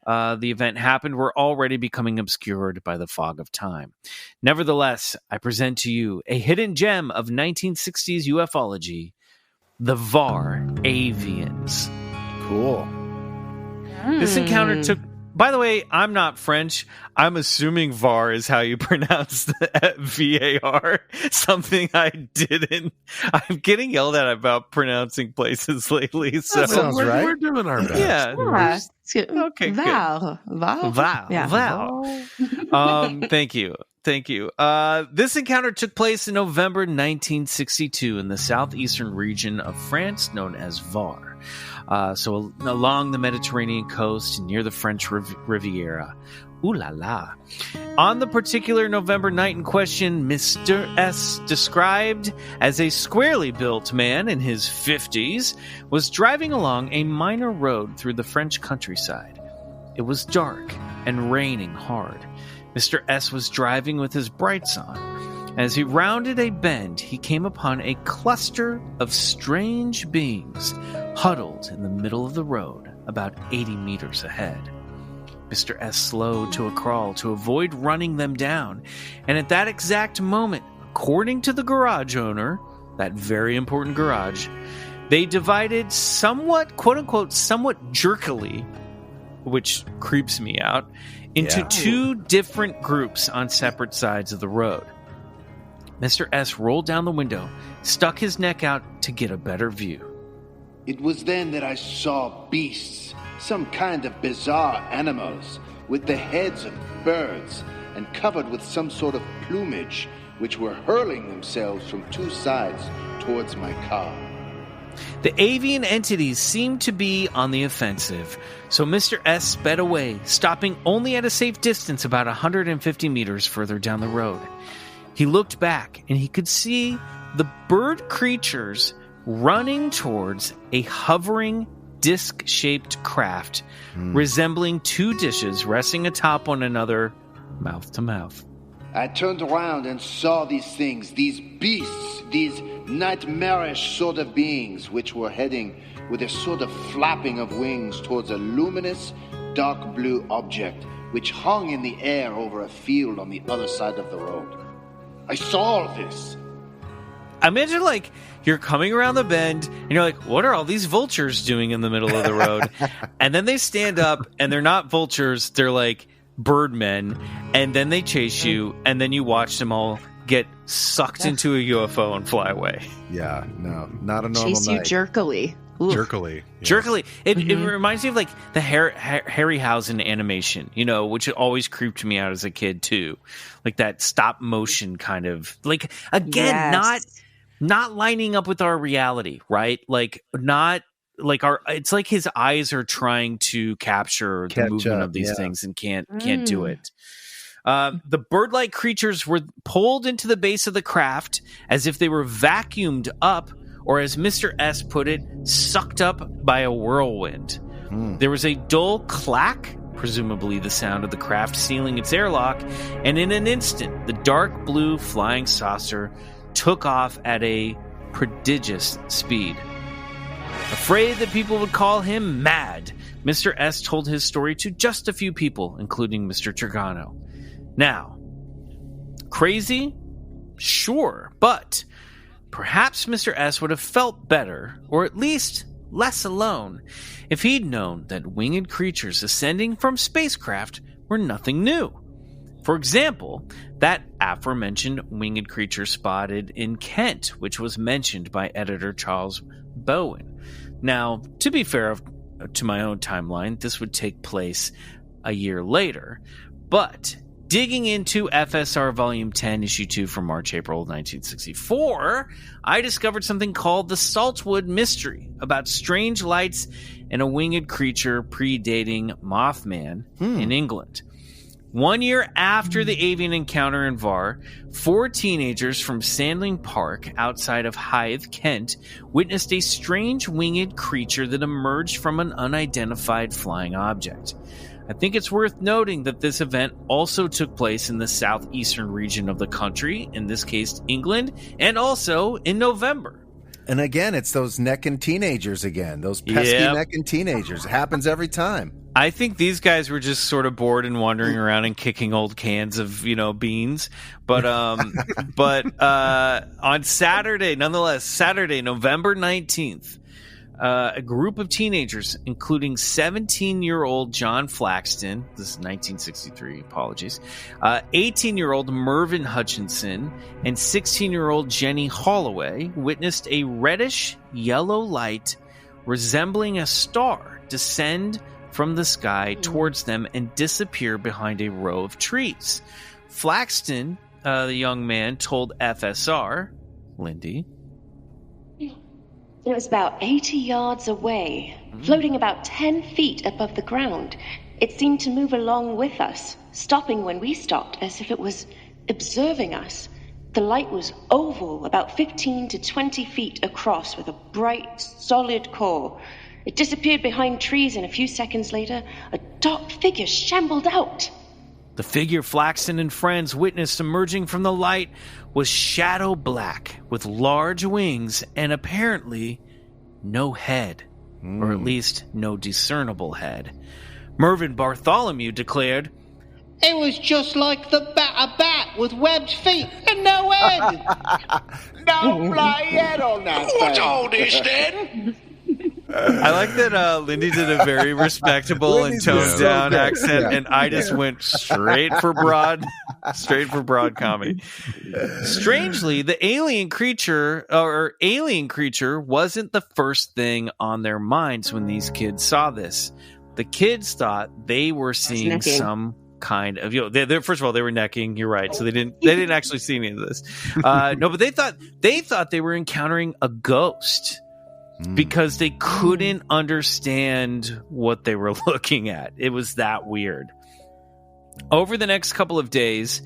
the event happened, were already becoming obscured by the fog of time. Nevertheless, I present to you a hidden gem of 1960s ufology, the VAR Avians. Cool. This encounter took... By the way, I'm not French. I'm assuming VAR is how you pronounce the VAR. Something I didn't. I'm getting yelled at about pronouncing places lately. So That sounds right. We're doing our best. Yeah. Okay, Val. Yeah. Val. Thank you. This encounter took place in November 1962 in the southeastern region of France known as Var. So along the Mediterranean coast near the French Riviera. Ooh la la. On the particular November night in question, Mr. S, described as a squarely built man in his 50s, was driving along a minor road through the French countryside. It was dark and raining hard. Mr. S was driving with his brights on. As he rounded a bend, he came upon a cluster of strange beings huddled in the middle of the road about 80 meters ahead. Mr. S slowed to a crawl to avoid running them down, and at that exact moment, according to the garage owner, that very important garage, they divided somewhat, quote-unquote, somewhat jerkily, which creeps me out, into two different groups on separate sides of the road. Mr. S rolled down the window, stuck his neck out to get a better view. It was then that I saw beasts, some kind of bizarre animals, with the heads of birds and covered with some sort of plumage, which were hurling themselves from two sides towards my car. The avian entities seemed to be on the offensive, so Mr. S sped away, stopping only at a safe distance about 150 meters further down the road. He looked back, and he could see the bird creatures running towards a hovering, disc-shaped craft resembling two dishes resting atop one another, mouth to mouth. I turned around and saw these things, these beasts, these nightmarish sort of beings, which were heading with a sort of flapping of wings towards a luminous, dark blue object, which hung in the air over a field on the other side of the road. I saw all this. Imagine, like, you're coming around the bend, and you're like, what are all these vultures doing in the middle of the road? And then they stand up, and they're not vultures, they're like birdmen, and then they chase you, and then you watch them all get sucked into a UFO and fly away. Yeah, no, not a normal Chase you night. jerkily. Jerkily. Yes. Jerkily. It reminds me of like the Harryhausen animation, you know, which always creeped me out as a kid too. Like that stop motion kind of, like, again, not lining up with our reality, right? Like not like it's like his eyes are trying to capture the movement of these things and can't do it. The bird-like creatures were pulled into the base of the craft as if they were vacuumed up, or as Mr. S put it, sucked up by a whirlwind. There was a dull clack, presumably the sound of the craft sealing its airlock, and in an instant, the dark blue flying saucer took off at a prodigious speed. Afraid that people would call him mad, Mr. S told his story to just a few people, including Mr. Trigano. Now, crazy? Sure, but perhaps Mr. S would have felt better, or at least less alone, if he'd known that winged creatures ascending from spacecraft were nothing new. For example, that aforementioned winged creature spotted in Kent, which was mentioned by editor Charles Bowen. Now, to be fair to my own timeline, this would take place a year later, but digging into FSR Volume 10, Issue 2 from March-April 1964, I discovered something called the Saltwood Mystery, about strange lights and a winged creature predating Mothman in England. 1 year after the avian encounter in Var, 4 teenagers from Sandling Park outside of Hythe, Kent, witnessed a strange winged creature that emerged from an unidentified flying object. I think it's worth noting that this event also took place in the southeastern region of the country, in this case England, and also in November. And again, it's those necking teenagers again. Those pesky necking teenagers. It happens every time. I think these guys were just sort of bored and wandering around and kicking old cans of, beans. But on Saturday, nonetheless, Saturday, November 19th, a group of teenagers, including 17-year-old John Flaxton, this is 1963, apologies, 18-year-old Mervyn Hutchinson, and 16-year-old Jenny Holloway, witnessed a reddish yellow light resembling a star descend from the sky towards them and disappear behind a row of trees. Flaxton, the young man, told FSR, Lyndie, it was about 80 yards away, floating about 10 feet above the ground. It seemed to move along with us, stopping when we stopped, as if it was observing us. The light was oval, about 15 to 20 feet across, with a bright, solid core. It disappeared behind trees, and a few seconds later, a dark figure shambled out. The figure Flaxton and friends witnessed emerging from the light was shadow black, with large wings and apparently no head, or at least no discernible head. Mervyn Bartholomew declared, It was just like a bat with webbed feet and no head. No bloody head on that thing. What's all this then? I like that Lyndie did a very respectable and toned down accent, and I just went straight for broad comedy. Strangely, the alien creature wasn't the first thing on their minds when these kids saw this. The kids thought they were seeing some kind of, first of all, they were necking. You're right. So they didn't actually see any of this. No, but they thought they were encountering a ghost because they couldn't understand what they were looking at. It was that weird. Over the next couple of days,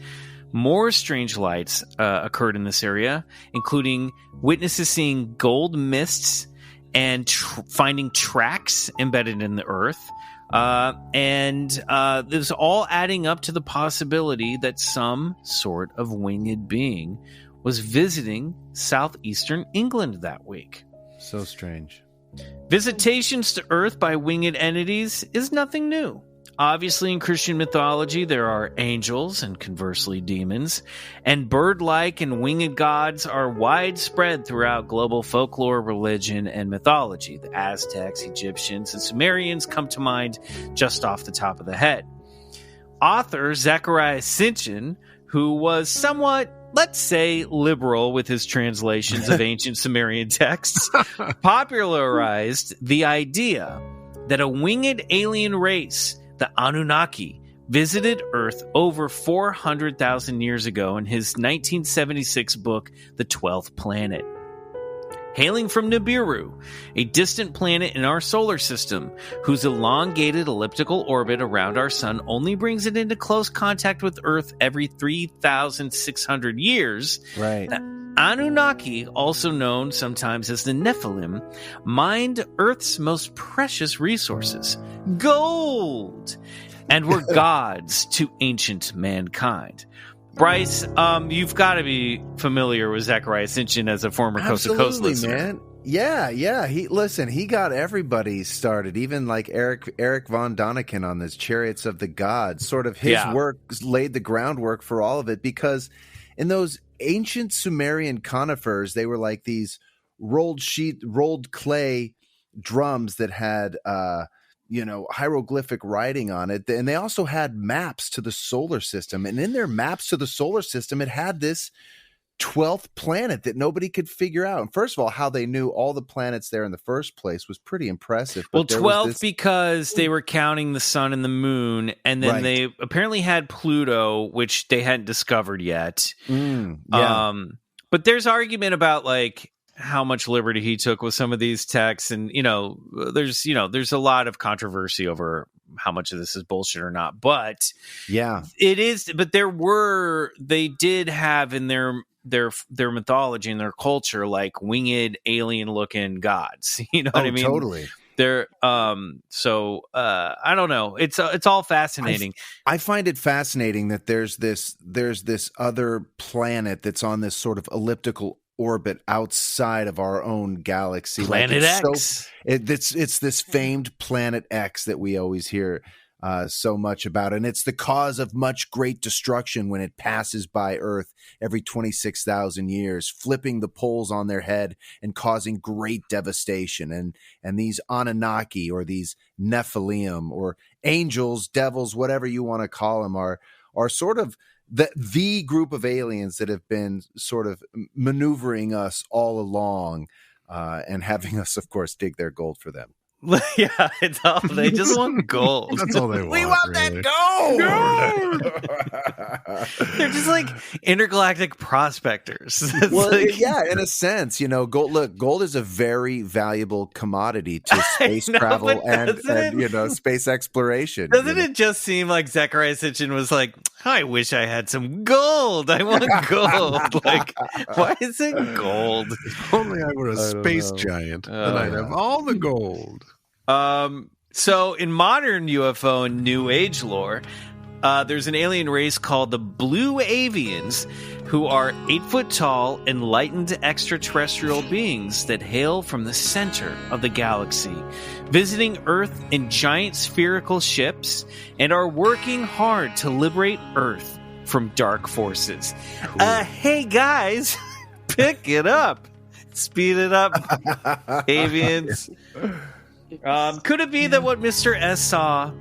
more strange lights occurred in this area, including witnesses seeing gold mists and finding tracks embedded in the earth. And this was all adding up to the possibility that some sort of winged being was visiting southeastern England that week. So strange. Visitations to Earth by winged entities is nothing new. Obviously, in Christian mythology, there are angels and conversely demons, and bird-like and winged gods are widespread throughout global folklore, religion, and mythology. The Aztecs, Egyptians, and Sumerians come to mind just off the top of the head. Author Zecharia Sitchin, who was somewhat, let's say, liberal with his translations of ancient Sumerian texts, popularized the idea that a winged alien race, the Anunnaki, visited Earth over 400,000 years ago in his 1976 book, The 12th Planet. Hailing from Nibiru, a distant planet in our solar system, whose elongated elliptical orbit around our sun only brings it into close contact with Earth every 3,600 years. Right. Anunnaki, also known sometimes as the Nephilim, mined Earth's most precious resources, gold, and were gods to ancient mankind. Bryce, you've got to be familiar with Zecharia Sitchin as a former Coast to Coast listener. Man. Yeah. He got everybody started, even like Eric von Daniken on this Chariots of the Gods. Sort of his work laid the groundwork for all of it, because in those ancient Sumerian conifers, they were like these rolled clay drums that had hieroglyphic writing on it, and they also had maps to the solar system, and in their maps to the solar system, it had this 12th planet that nobody could figure out. And first of all, how they knew all the planets there in the first place was pretty impressive. Well, 12th because they were counting the sun and the moon, and then they apparently had Pluto, which they hadn't discovered yet. But there's argument about like how much liberty he took with some of these texts, and there's a lot of controversy over how much of this is bullshit or not. But it is. But they did have in their mythology and their culture like winged alien looking gods. You know what I mean? Totally. They're so I don't know. It's all fascinating. I find it fascinating that there's this other planet that's on this sort of elliptical orbit outside of our own galaxy. Planet X. It's this famed Planet X that we always hear so much about, and it's the cause of much great destruction when it passes by Earth every 26,000 years, flipping the poles on their head and causing great devastation. And these Anunnaki, or these Nephilim, or angels, devils, whatever you want to call them, are sort of the group of aliens that have been sort of maneuvering us all along, and having us, of course, dig their gold for them. Yeah, it's all they just want gold. That's all they want. We want really. that gold. They're just like intergalactic prospectors. Well, in a sense, gold. Look, gold is a very valuable commodity to space travel and space exploration. Doesn't it just seem like Zecharia Sitchin was like, I wish I had some gold. I want gold. Like, why is it gold? If only I were a space giant, then I'd have all the gold. So in modern UFO and New Age lore, there's an alien race called the Blue Avians, who are 8 foot tall, enlightened extraterrestrial beings that hail from the center of the galaxy, visiting Earth in giant spherical ships, and are working hard to liberate Earth from dark forces. Cool. Hey guys, pick it up. Speed it up, Avians. Could it be that what Mr. S saw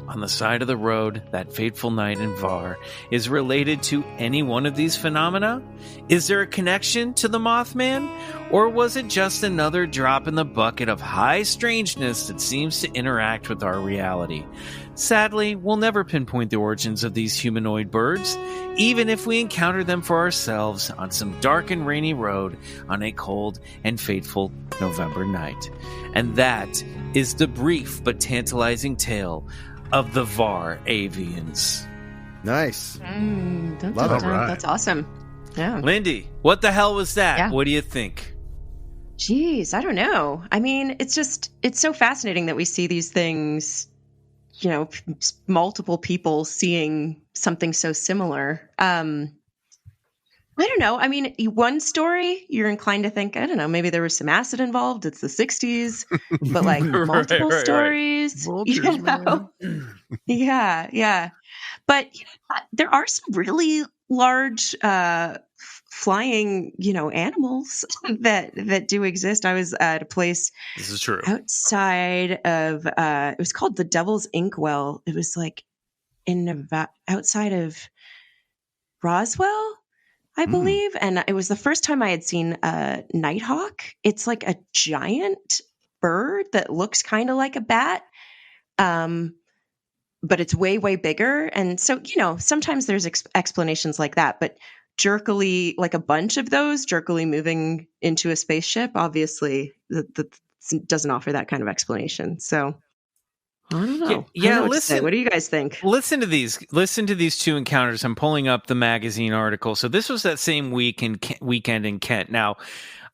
on the side of the road that fateful night in Var is related to any one of these phenomena? Is there a connection to the Mothman? Or was it just another drop in the bucket of high strangeness that seems to interact with our reality? Sadly, we'll never pinpoint the origins of these humanoid birds, even if we encounter them for ourselves on some dark and rainy road on a cold and fateful November night. And that is the brief but tantalizing tale of the Var Avians. Nice. Love it. Right. That's awesome. Yeah. Lindy, what the hell was that? Yeah. What do you think? Geez, I don't know. I mean, it's so fascinating that we see these things, you know, multiple people seeing something so similar. I don't know. I mean, one story, you're inclined to think, I don't know, maybe there was some acid involved. It's the 60s, but like multiple stories. Vultures, you know? Yeah. But there are some really large flying, you know, animals that do exist. I was at a place This is true. outside of, it was called the Devil's Inkwell. It was like outside of Roswell, I believe. And it was the first time I had seen a nighthawk. It's like a giant bird that looks kind of like a bat. But it's way, way bigger. And so, you know, sometimes there's explanations like that, but jerkily, like a bunch of those jerkily moving into a spaceship, obviously that doesn't offer that kind of explanation. So I don't know. Yeah, listen. What do you guys think? Listen to these two encounters. I'm pulling up the magazine article. So this was that same weekend in Kent. Now,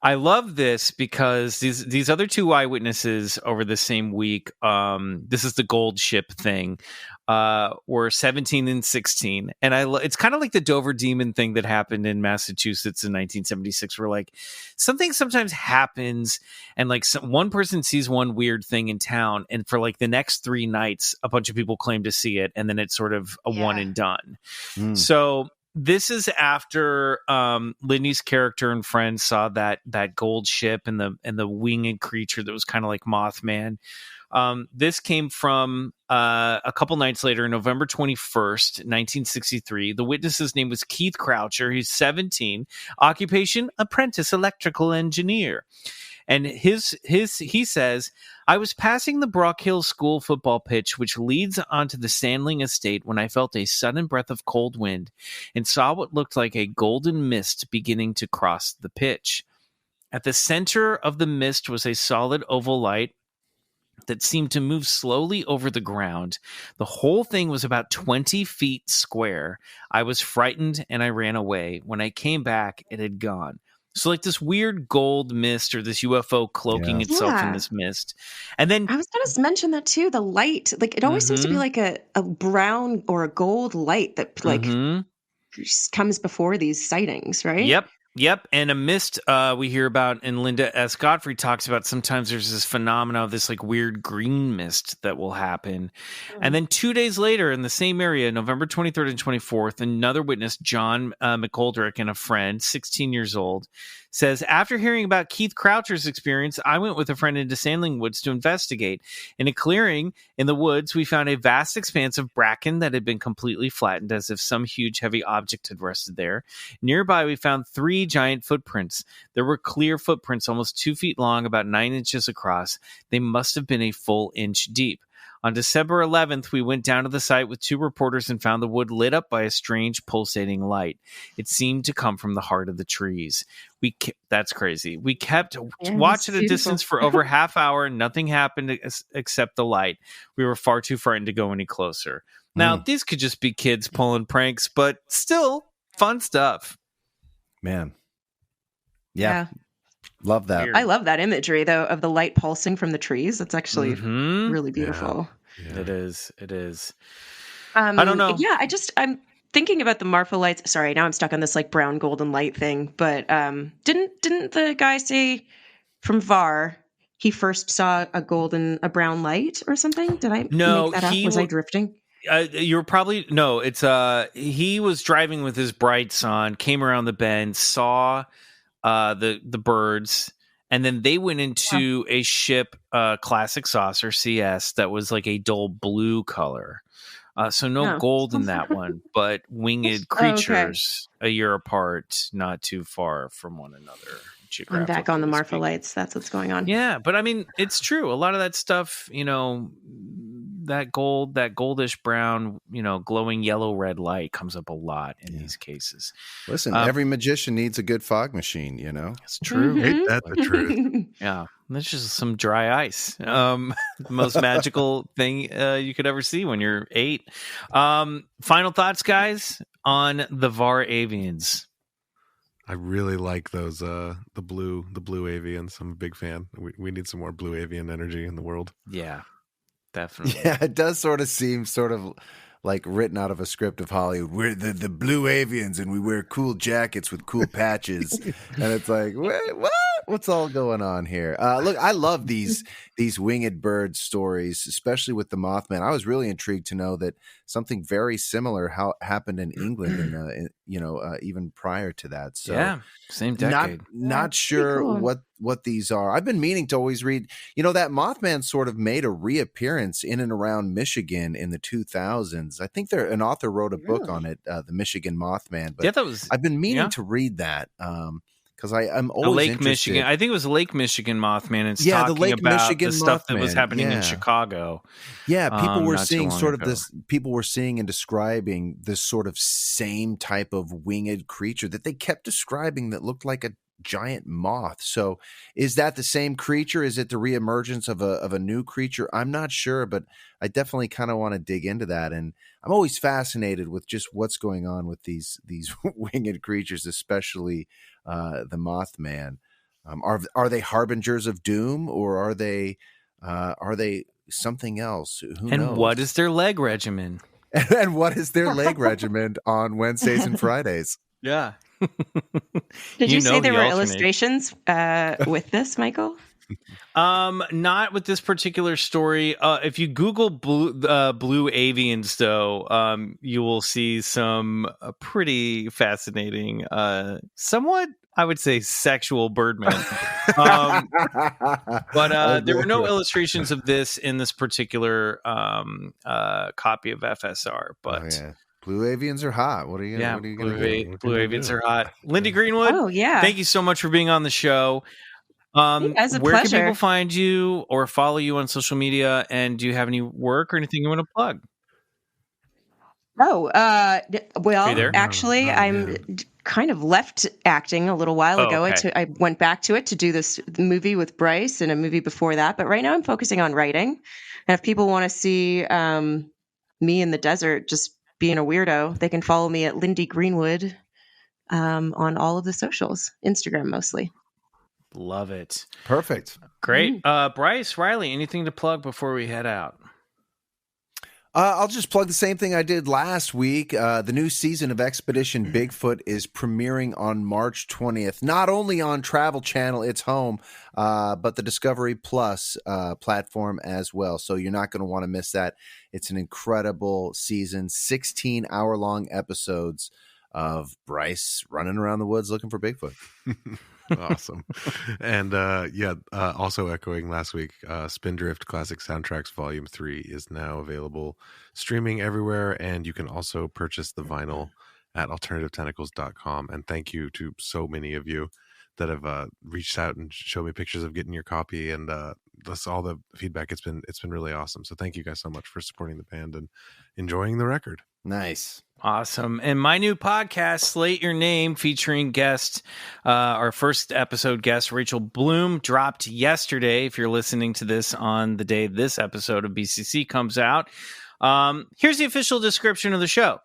I love this because these other two eyewitnesses over the same week, this is the gold ship thing, were 17 and 16. And it's kind of like the Dover Demon thing that happened in Massachusetts in 1976, where like something sometimes happens and like one person sees one weird thing in town. And for like the next 3 nights, a bunch of people claim to see it. And then it's sort of a one and done. So this is after Lindy's character and friends saw that gold ship and the winged creature that was kind of like Mothman. This came from a couple nights later, November 21st, 1963. The witness's name was Keith Croucher. He's 17, occupation apprentice electrical engineer. And he says, I was passing the Brock Hill School football pitch, which leads onto the Sandling estate, when I felt a sudden breath of cold wind and saw what looked like a golden mist beginning to cross the pitch. At the center of the mist was a solid oval light that seemed to move slowly over the ground. The whole thing was about 20 feet square. I was frightened and I ran away. When I came back, it had gone. So like this weird gold mist or this UFO cloaking itself in this mist. And then I was going to mention that too. The light, like it always seems to be like a brown or a gold light that like comes before these sightings, right? Yep. And a mist we hear about, and Linda S. Godfrey talks about, sometimes there's this phenomena of this like weird green mist that will happen. And then 2 days later in the same area, November 23rd and 24th, another witness, John McGoldrick, and a friend, 16 years old, says, after hearing about Keith Croucher's experience, I went with a friend into Sandling Woods to investigate. In a clearing in the woods, we found a vast expanse of bracken that had been completely flattened, as if some huge heavy object had rested there. Nearby, we found 3 giant footprints. There were clear footprints almost 2 feet long, about 9 inches across. They must have been a full inch deep. On December 11th, we went down to the site with 2 reporters and found the wood lit up by a strange pulsating light. It seemed to come from the heart of the trees. That's crazy. We kept watching at a distance for over half hour. Nothing happened except the light. We were far too frightened to go any closer. Now, these could just be kids pulling pranks, but still fun stuff. Man. Yeah. Love that. I love that imagery, though, of the light pulsing from the trees. It's actually really beautiful. Yeah. It is. I don't know. Yeah, I'm thinking about the Marfa lights. Sorry, now I'm stuck on this like brown golden light thing. But didn't the guy say from Var he first saw a brown light or something? Did I make that up? Was I drifting? You're probably no. It's he was driving with his brights on, came around the bend, saw the birds, And then they went into a ship, classic saucer CS, that was like a dull blue color. So no gold in that one, but winged creatures a year apart, not too far from one another. I'm back on the Marfa lights. That's what's going on. Yeah, but I mean, it's true. A lot of that stuff, that gold, that goldish brown, glowing yellow red light comes up a lot in these cases. Listen, every magician needs a good fog machine, It's true. Mm-hmm. Ain't that the truth? Yeah, that's just some dry ice. The most magical thing you could ever see when you're 8. Final thoughts, guys, on the VAR Avians. I really like those the blue avians. I'm a big fan. We need some more blue avian energy in the world. Yeah, definitely. Yeah, it does sort of seem like written out of a script of Hollywood. We're the blue avians and we wear cool jackets with cool patches. And it's like, what? What's all going on here? Look, I love these winged bird stories, especially with the Mothman. I was really intrigued to know that something very similar happened in England, and even prior to that. So yeah, same decade. Not sure cool. what these are. I've been meaning to always read. That Mothman sort of made a reappearance in and around Michigan in the 2000s. I think an author wrote a book on it, the Michigan Mothman. But I've been meaning to read that. Because I'm always Lake interested. Michigan. I think it was Lake Michigan Mothman. It's the Lake about Michigan the stuff that was Mothman. happening in Chicago. Yeah, people were not seeing too long sort ago. of this. People were seeing and describing this sort of same type of winged creature that they kept describing that looked like a giant moth. So, is that the same creature? Is it the reemergence of a new creature? I'm not sure, but I definitely kind of want to dig into that. And I'm always fascinated with just what's going on with these winged creatures, especially the Mothman. Are they harbingers of doom, or are they something else? Who knows? And what is their leg regimen? And what is their leg regimen on Wednesdays and Fridays? Yeah. Did you say there were illustrations with this, Michael? Not with this particular story. If you Google blue avians, though, you will see some pretty fascinating, somewhat, I would say, sexual birdmen. But there were no illustrations of this in this particular copy of FSR. But blue avians are hot. What are you? Yeah, what are you blue avians are hot. Lyndie Greenwood. Oh yeah. Thank you so much for being on the show. As a where pleasure. can people find you or follow you on social media? And do you have any work or anything you want to plug? Oh, well, actually, I'm kind of left acting a little while ago. Okay. I went back to it to do this movie with Bryce and a movie before that. But right now I'm focusing on writing. And if people want to see me in the desert just being a weirdo, they can follow me at Lyndie Greenwood on all of the socials, Instagram mostly. Love it. Perfect. Great. Bryce, Riley, anything to plug before we head out? I'll just plug the same thing I did last week. The new season of Expedition Bigfoot is premiering on March 20th, not only on Travel Channel, its home, but the Discovery Plus platform as well. So you're not going to want to miss that. It's an incredible season, 16-hour-long episodes of Bryce running around the woods looking for Bigfoot. Awesome. And also echoing last week, Spindrift Classic Soundtracks Volume 3 is now available streaming everywhere, and you can also purchase the vinyl at alternativetentacles.com. And thank you to so many of you that have reached out and showed me pictures of getting your copy, and that's all the feedback. It's been really awesome. So thank you guys so much for supporting the band and enjoying the record. Nice. Awesome. And my new podcast, Slate Your Name, featuring guest, our first episode guest, Rachel Bloom, dropped yesterday. If you're listening to this on the day this episode of BCC comes out, here's the official description of the show.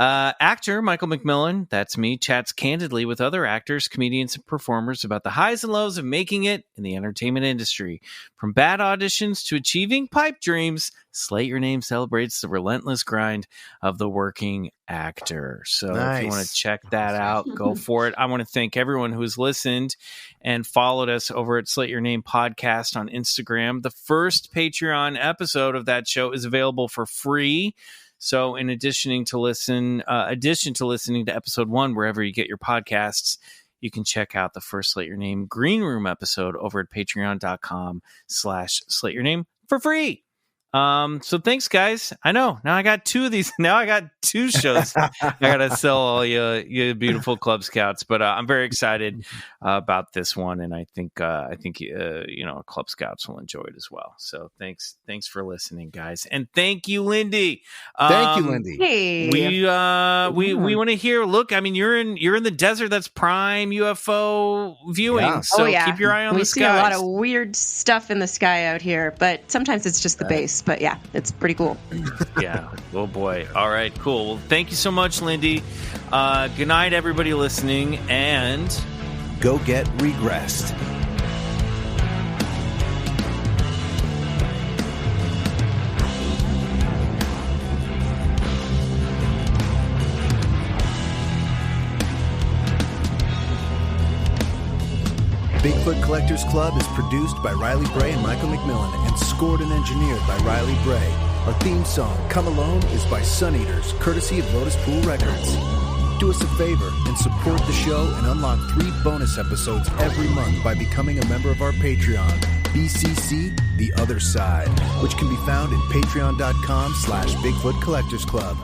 Actor Michael McMillan, that's me, chats candidly with other actors, comedians, and performers about the highs and lows of making it in the entertainment industry. From bad auditions to achieving pipe dreams, Slate Your Name celebrates the relentless grind of the working actor. So if you want to check that out, go for it. I want to thank everyone who's listened and followed us over at Slate Your Name Podcast on Instagram. The first Patreon episode of that show is available for free. So in addition to listening to episode 1, wherever you get your podcasts, you can check out the first Slate Your Name Green Room episode over at patreon.com/slateyourname for free. So thanks, guys. I know now I got 2 of these. Now I got 2 shows. I gotta sell all you beautiful Club Scouts, but I'm very excited about this one, and I think Club Scouts will enjoy it as well. So thanks for listening, guys, and thank you, Lyndie. Thank you, Lyndie. Hey, we want to hear. Look, I mean, you're in the desert. That's prime UFO viewing. Yeah. So yeah. keep your eye on we the see skies. a lot of weird stuff in the sky out here, but sometimes it's just the base. But yeah, it's pretty cool. Yeah. Oh boy. All right. Cool. Well, thank you so much, Lyndie. Good night, everybody listening, and Go get regressed. Bigfoot Collectors Club is produced by Riley Bray and Michael McMillan and scored and engineered by Riley Bray. Our theme song, Come Alone, is by Suneaters, courtesy of Lotuspool Records. Do us a favor and support the show and unlock 3 bonus episodes every month by becoming a member of our Patreon, BCC The Other Side, which can be found at patreon.com/Bigfoot Collectors Club.